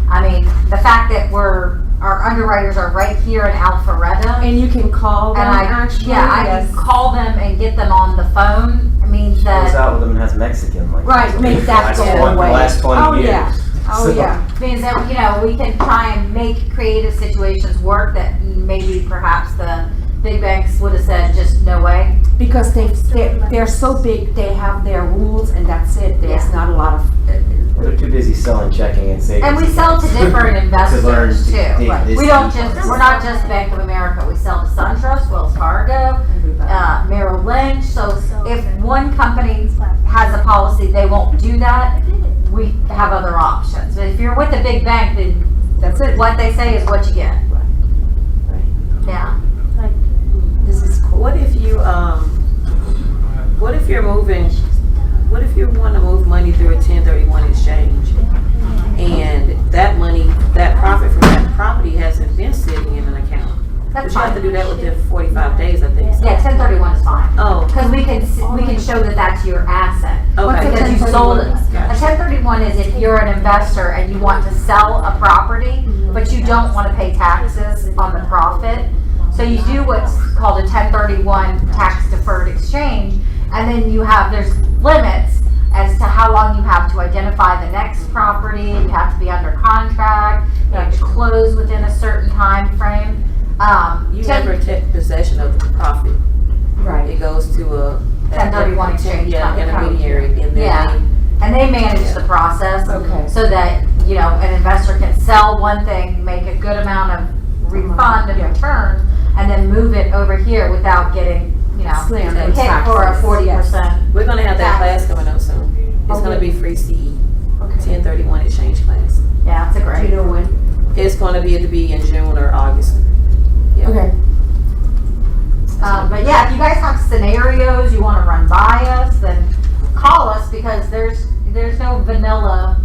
S1: I mean, the fact that our underwriters are right here in Alpharetta.
S2: And you can call them,
S1: And
S2: actually.
S1: I
S2: yes.
S1: can call them and get them on the phone. It means
S5: Goes
S1: that
S5: out with them and has Mexican like
S2: Right, make that go away.
S5: The last 20
S2: Oh,
S5: years.
S2: yeah. Oh,
S5: So-
S2: yeah.
S1: means that we can try and make creative situations work that maybe perhaps the big banks would have said just no way.
S2: Because they're so big, they have their rules and that's it. There's not a lot of,
S5: They're too busy selling checking and savings.
S1: And we sell to different investors too.
S5: dig this
S1: We don't
S5: deep.
S1: we're not just Bank of America. We sell to SunTrust, Wells Fargo, Merrill Lynch. So if one company has a policy, they won't do that. we have other options. But if you're with a big bank, then
S2: That's it.
S1: what they say is what you get. Yeah.
S2: This is cool.
S8: What if you, what if you're moving, what if you want to move money through a 1031 exchange? And that money, that profit from that property hasn't been sitting in an account? But
S1: That's
S8: you have to
S1: fine.
S8: do that within 45 days, I think. so.
S1: Yeah, 1031 is fine.
S8: Oh,
S1: Because we can show that that's your asset.
S8: okay.
S1: Because you sold it. A
S8: Gotcha.
S1: 1031 is if you're an investor and you want to sell a property, but you don't want to pay taxes on the profit. So you do what's called a 1031 tax deferred exchange, and then there's limits as to how long you have to identify the next property, you have to be under contract, you have to close within a certain time frame.
S8: You never take possession of the profit.
S2: Right.
S8: It goes to a
S1: 1031 exchange
S8: Yeah,
S1: company.
S8: intermediary, and
S1: Yeah.
S8: then
S1: And they manage the process
S2: Okay.
S1: so that, an investor can sell one thing, make a good amount of refund and
S2: Yeah.
S1: return, and then move it over here without getting,
S2: Slammed
S1: hit
S2: with
S1: for a
S2: taxes.
S1: 40%.
S8: we're gonna have that
S1: Tax.
S8: class coming up soon. It's gonna be free CE,
S2: Okay.
S8: 1031 exchange class.
S1: Yeah, it's a
S2: Do
S1: great.
S2: you know when?
S8: It's gonna be in June or August. Yeah.
S2: Okay.
S1: But yeah, if you guys have scenarios you want to run by us, then call us because there's no vanilla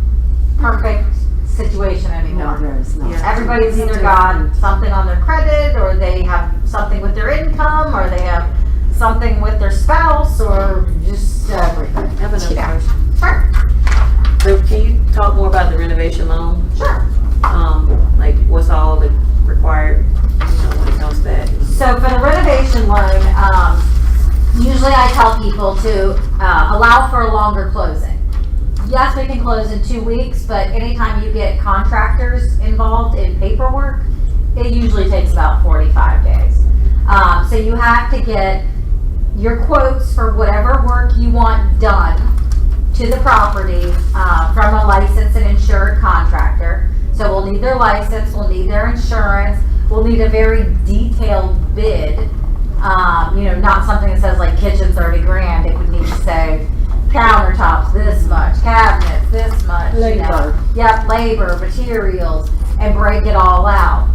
S1: perfect situation
S2: No,
S1: anymore.
S2: there is not.
S1: Everybody's either got something on their credit, or they have something with their income, or they have something with their spouse, or just everything.
S8: I have another
S1: Yeah.
S8: question.
S1: Sure,
S8: So can you talk more about the renovation loan?
S1: sure.
S8: Like what's all the required, when it comes to that?
S1: So for the renovation loan, usually I tell people to allow for a longer closing. Yes, we can close in 2 weeks, but anytime you get contractors involved in paperwork, it usually takes about 45 days. So you have to get your quotes for whatever work you want done to the property from a licensed and insured contractor. So we'll need their license, we'll need their insurance, we'll need a very detailed bid. Not something that says like kitchen 30 grand. It would need to say countertops this much, cabinets this much.
S2: Labor.
S1: Yep, labor, materials, and break it all out.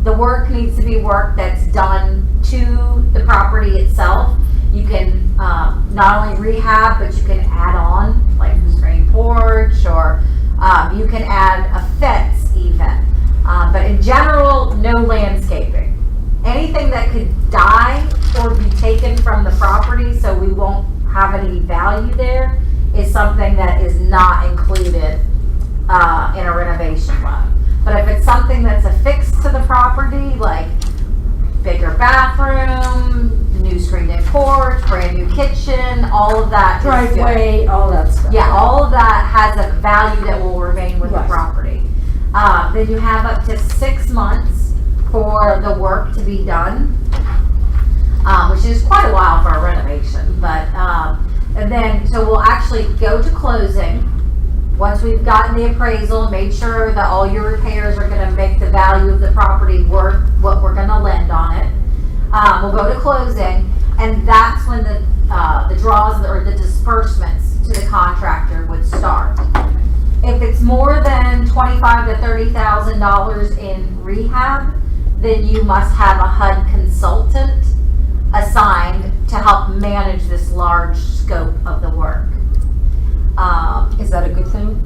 S1: The work needs to be work that's done to the property itself. You can not only rehab, but you can add on like screen porch, or you can add a fence even. But in general, no landscaping. Anything that could die or be taken from the property, so we won't have any value there, is something that is not included in a renovation loan. But if it's something that's affixed to the property, like bigger bathroom, new screened-in porch, brand new kitchen, all of that. is good.
S2: Driveway, all that stuff.
S1: Yeah, all of that has a value that will remain with the
S2: Right.
S1: property. Then you have up to 6 months for the work to be done, which is quite a while for a renovation. But and then so we'll actually go to closing once we've gotten the appraisal, made sure that all your repairs are going to make the value of the property worth what we're going to lend on it. We'll go to closing, and that's when the draws or the disbursements to the contractor would start. If it's more than $25,000 to $30,000 in rehab, then you must have a HUD consultant assigned to help manage this large scope of the work.
S2: Is that a good thing?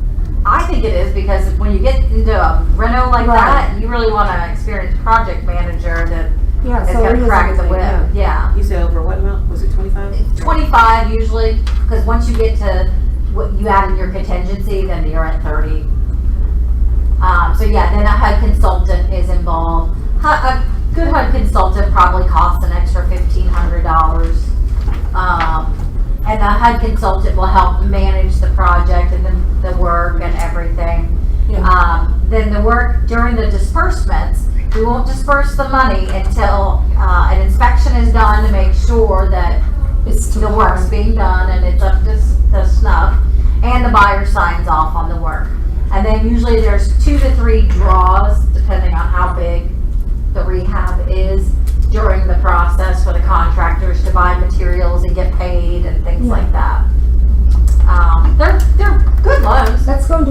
S1: I think it is, because when you get into a reno like that, you really want an experienced project manager that
S2: Yeah,
S1: is
S2: so it
S1: going
S2: is
S1: to
S2: a
S1: crack
S2: good
S1: the
S2: thing,
S1: whip.
S2: yeah.
S1: Yeah.
S8: You said over what amount? Was it 25?
S1: 25 usually, because once you get to what you add in your contingency, then you're at 30. So yeah, then a HUD consultant is involved. A good HUD consultant probably costs an extra $1,500. And the HUD consultant will help manage the project and the work and everything. Then the work during the disbursements, we won't disperse the money until an inspection is done to make sure that the work's being done and it's up to snuff, and the buyer signs off on the work. And then usually there's 2 to 3 draws, depending on how big the rehab is, during the process for the contractors to buy materials and get paid and things like that. They're good loans.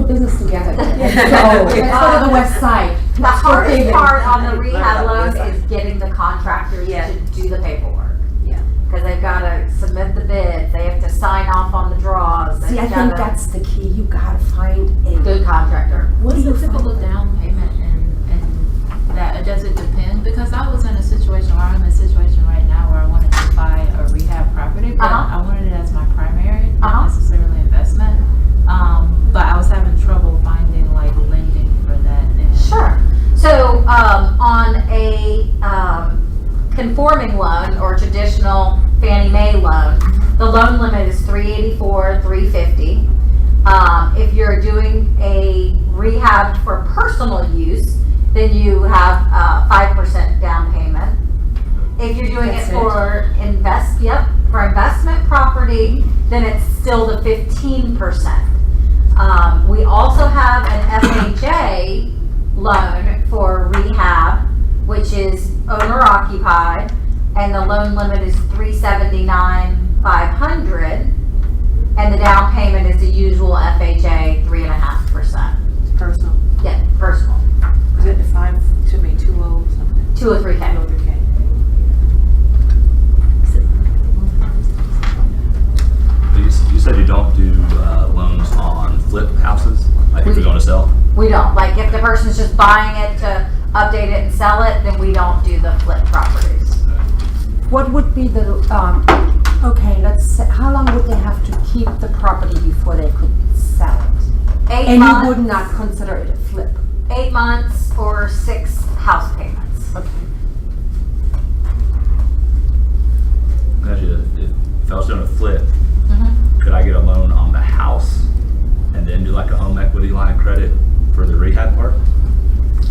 S2: business together. Let's go to the west side.
S1: The
S2: Let's go
S1: hardest
S2: big.
S1: part on the
S8: Learn
S1: rehab
S8: about
S1: loan
S8: this.
S1: is getting the contractors
S8: Yeah.
S1: to do the paperwork.
S8: Yeah.
S1: Cause they've gotta submit the bid, they have to sign off on the draws.
S2: See, I
S1: they've
S2: think
S1: gotta-
S2: that's the key. You gotta find a
S1: Good contractor.
S2: What do you
S11: What's the typical
S2: find?
S11: down payment and that, does it depend? Because I was in a situation, or I'm in a situation right now where I wanted to buy a rehab property, but
S1: Uh-huh.
S11: I wanted it as my primary,
S1: Uh-huh.
S11: not necessarily investment. But I was having trouble finding like lending for that. And
S1: Sure. So, on a, conforming loan or traditional Fannie Mae loan, the loan limit is $384, $350. If you're doing a rehab for personal use, then you have 5% down payment. If you're doing
S2: That's
S1: it
S2: it.
S1: for for investment property, then it's still the 15%. We also have an FHA loan for rehab, which is owner occupied, and the loan limit is $379,500, and the down payment is the usual FHA 3.5%.
S8: It's personal.
S1: Yeah, personal,
S8: Is it defined to me 20 something?
S1: 203K.
S8: 203K.
S12: You said you don't do loans on flip houses, like if you're going to sell?
S1: We don't, like if the person's just buying it to update it and sell it, then we don't do the flip properties.
S2: What would be the, okay, let's say, how long would they have to keep the property before they could sell it?
S1: 8
S2: And
S1: months.
S2: you would not consider it a flip?
S1: 8 months or 6 house payments.
S2: Okay.
S12: Actually, if I was doing a flip,
S1: Mhm.
S12: could I get a loan on the house and then do like a home equity line of credit for the rehab part?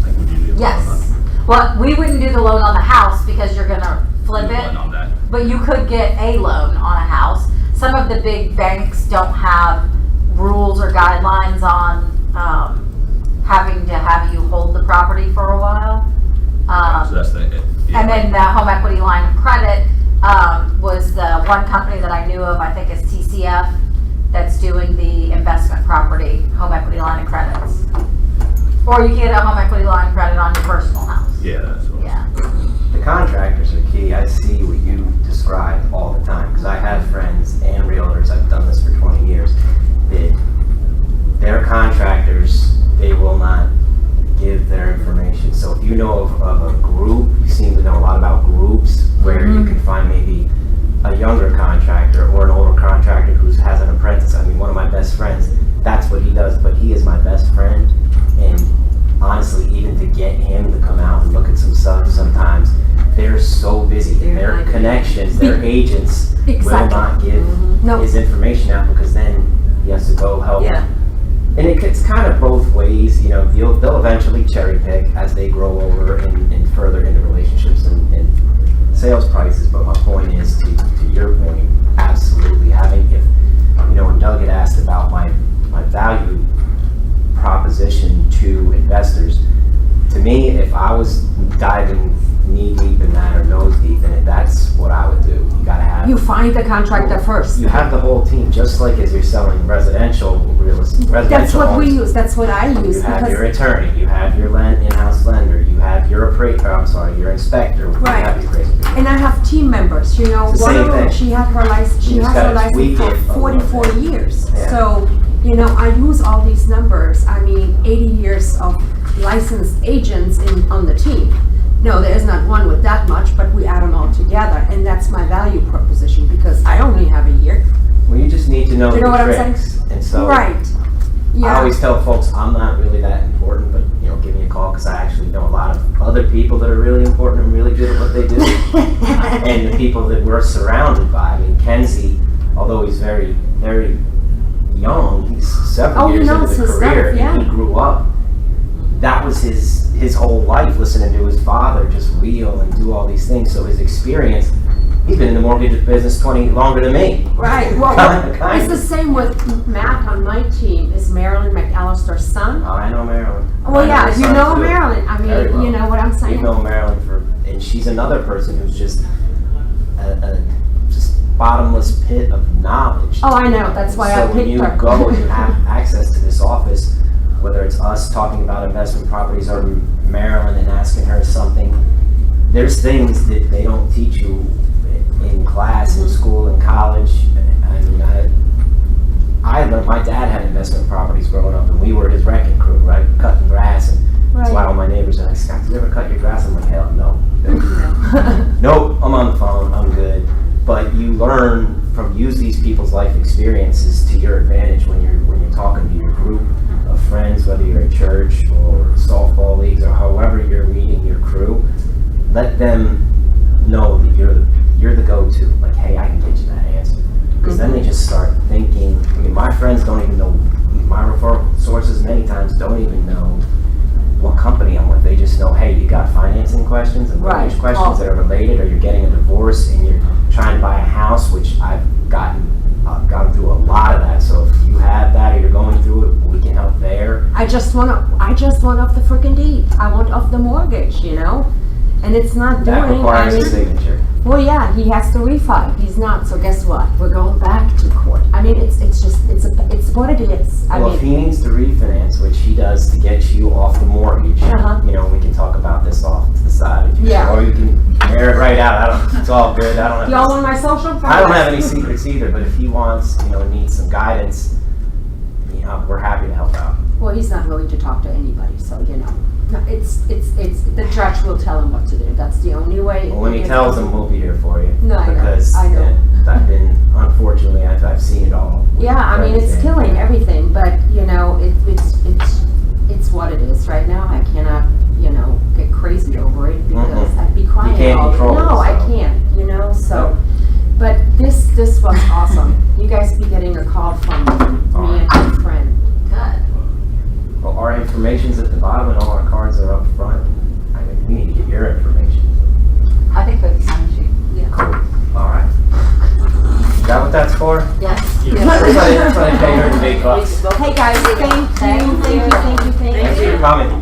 S12: Like, would you do a loan
S1: Yes. Well, we wouldn't do the loan on the house because you're gonna
S12: on,
S1: flip
S12: do a
S1: it,
S12: loan on that?
S1: but you could get a loan on a house. Some of the big banks don't have rules or guidelines on, having to have you hold the property for a while.
S12: So that's the, yeah,
S1: And then the home equity line of credit, was the one company that I knew of, I think is TCF, that's doing the investment property home equity line of credits. Or you can get a home equity line of credit on your personal house.
S12: yeah, that's what.
S1: Yeah.
S5: The contractors are key. I see what you describe all the time, because I have friends and realtors, I've done this for 20 years, that their contractors, they will not give their information. So if you know of a group, you seem to know a lot about groups where you can find maybe a younger contractor or an older contractor who has an apprentice. I mean, one of my best friends, that's what he does, but he is my best friend. And honestly, even to get him to come out and look at some stuff sometimes, they're so busy. Their connections, their agents will
S2: Exactly.
S5: not give
S2: No.
S5: his information out, because then he has to go help.
S8: Yeah.
S5: And it's kind of both ways, you know, they'll eventually cherry pick as they grow over and further into relationships and sales prices. But my point is, to your point, absolutely having, if, you know, when Doug had asked about my value proposition to investors, to me, if I was diving knee deep in that or nose deep in it, that's what I would do. You gotta have.
S2: You find the contractor first.
S5: You have the whole team, just like as you're selling residential real estate.
S2: That's what we
S5: homes.
S2: use, that's what I use,
S5: You have your
S2: because,
S5: attorney, you have your in-house lender, you have your your inspector. you
S2: Right.
S5: have your crazy people.
S2: and I have team members, you know,
S5: It's the
S2: one
S5: same
S2: of them,
S5: thing.
S2: she had her license, she
S5: You just
S2: has her
S5: gotta tweak
S2: license
S5: it
S2: for
S5: a little
S2: 44
S5: bit.
S2: years.
S5: Yeah.
S2: So, you know, I use all these numbers, I mean, 80 years of licensed agents on the team. No, there is not one with that much, but we add them all together, and that's my value proposition, because I only have a year.
S5: Well, you just need to know
S2: You know
S5: the
S2: what I'm saying?
S5: tricks. And so
S2: Right.
S5: I
S2: Yeah.
S5: always tell folks, I'm not really that important, but, you know, give me a call, because I actually know a lot of other people that are really important and really good at what they do. And the people that we're surrounded by. I mean, Kenzie, although he's very, very young, he's several
S2: Oh, he
S5: years into
S2: knows
S5: the
S2: his
S5: career,
S2: stuff, yeah.
S5: and he grew up. That was his whole life, listening to his father just reel and do all these things. So his experience, he's been in the mortgage business longer than me.
S2: Right, well,
S5: Kind
S2: it's the
S5: of.
S2: same with Matt on my team, is Marilyn McAllister's son.
S5: Oh, I know Marilyn.
S2: Well,
S5: I
S2: yeah,
S5: his
S2: you
S5: son,
S2: know
S5: too.
S2: Marilyn, I
S5: Very
S2: mean,
S5: well.
S2: you know what I'm
S5: We've
S2: saying?
S5: known Marilyn and she's another person who's just a just bottomless pit of knowledge.
S2: Oh, I know, that's why I
S5: So when
S2: picked
S5: you
S2: her.
S5: go and you have access to this office whether it's us talking about investment properties or Marilyn and asking her something, there's things that they don't teach you in class, in school, in college. I mean, I learned, my dad had investment properties growing up, and we were his wrecking crew, right? Cutting grass, and that's why all my neighbors are like, Scott, did you ever cut your grass? I'm like, hell no. Nope, I'm on the phone, I'm good. But you learn use these people's life experiences to your advantage when you're talking to your group of friends, whether you're at church or softball leagues or however you're meeting your crew. Let them know that you're the go-to. Like, hey, I can get you that answer. Because then they just start thinking. I mean, my friends don't even know, my referral sources many times don't even know what company I'm with. They just know, hey, you got financing questions and mortgage questions that are related, or you're getting a divorce and you're trying to buy a house, which I've gotten through a lot of that. So if you have that or you're going through it, we can help there.
S2: I just want off the freaking deed. I want off the mortgage, you know? And it's not
S5: That
S2: doing,
S5: requires a signature.
S2: well, yeah, he has to refi. He's not, so guess what? We're going back to court. I mean, it's what it is. I
S5: Well, if
S2: mean,
S5: he needs to refinance, which he does to get you off the mortgage, you know, we can talk about this off to the side. If you,
S2: Yeah.
S5: Or you can air it right out. It's all good. I don't have.
S2: y'all want my social?
S5: I don't have any secrets either. But if he wants, needs some guidance, we're happy to help out.
S2: Well, he's not willing to talk to anybody, so, No, it's, the judge will tell him what to do. That's the only way.
S5: Well, when he tells them, we'll be here for you.
S2: No, I know.
S5: Because
S2: I know.
S5: Unfortunately, I've seen it all.
S2: Yeah, I mean, it's killing everything, but, it's what it is right now. I cannot, get crazy over it because I'd be crying.
S5: You can't
S2: all
S5: control it,
S2: No, I
S5: so.
S2: can't, so. But this was awesome. You guys be getting a call from me and my friend.
S1: Good.
S5: Well, our information's at the bottom and all our cards are up front. I mean, we need to get your information.
S1: I think we can sign you. Yeah.
S5: Cool. All right. Is that what that's for?
S1: Yes.
S5: That's why they pay her the big bucks.
S2: Hey, guys, thank you.
S5: Thanks for coming.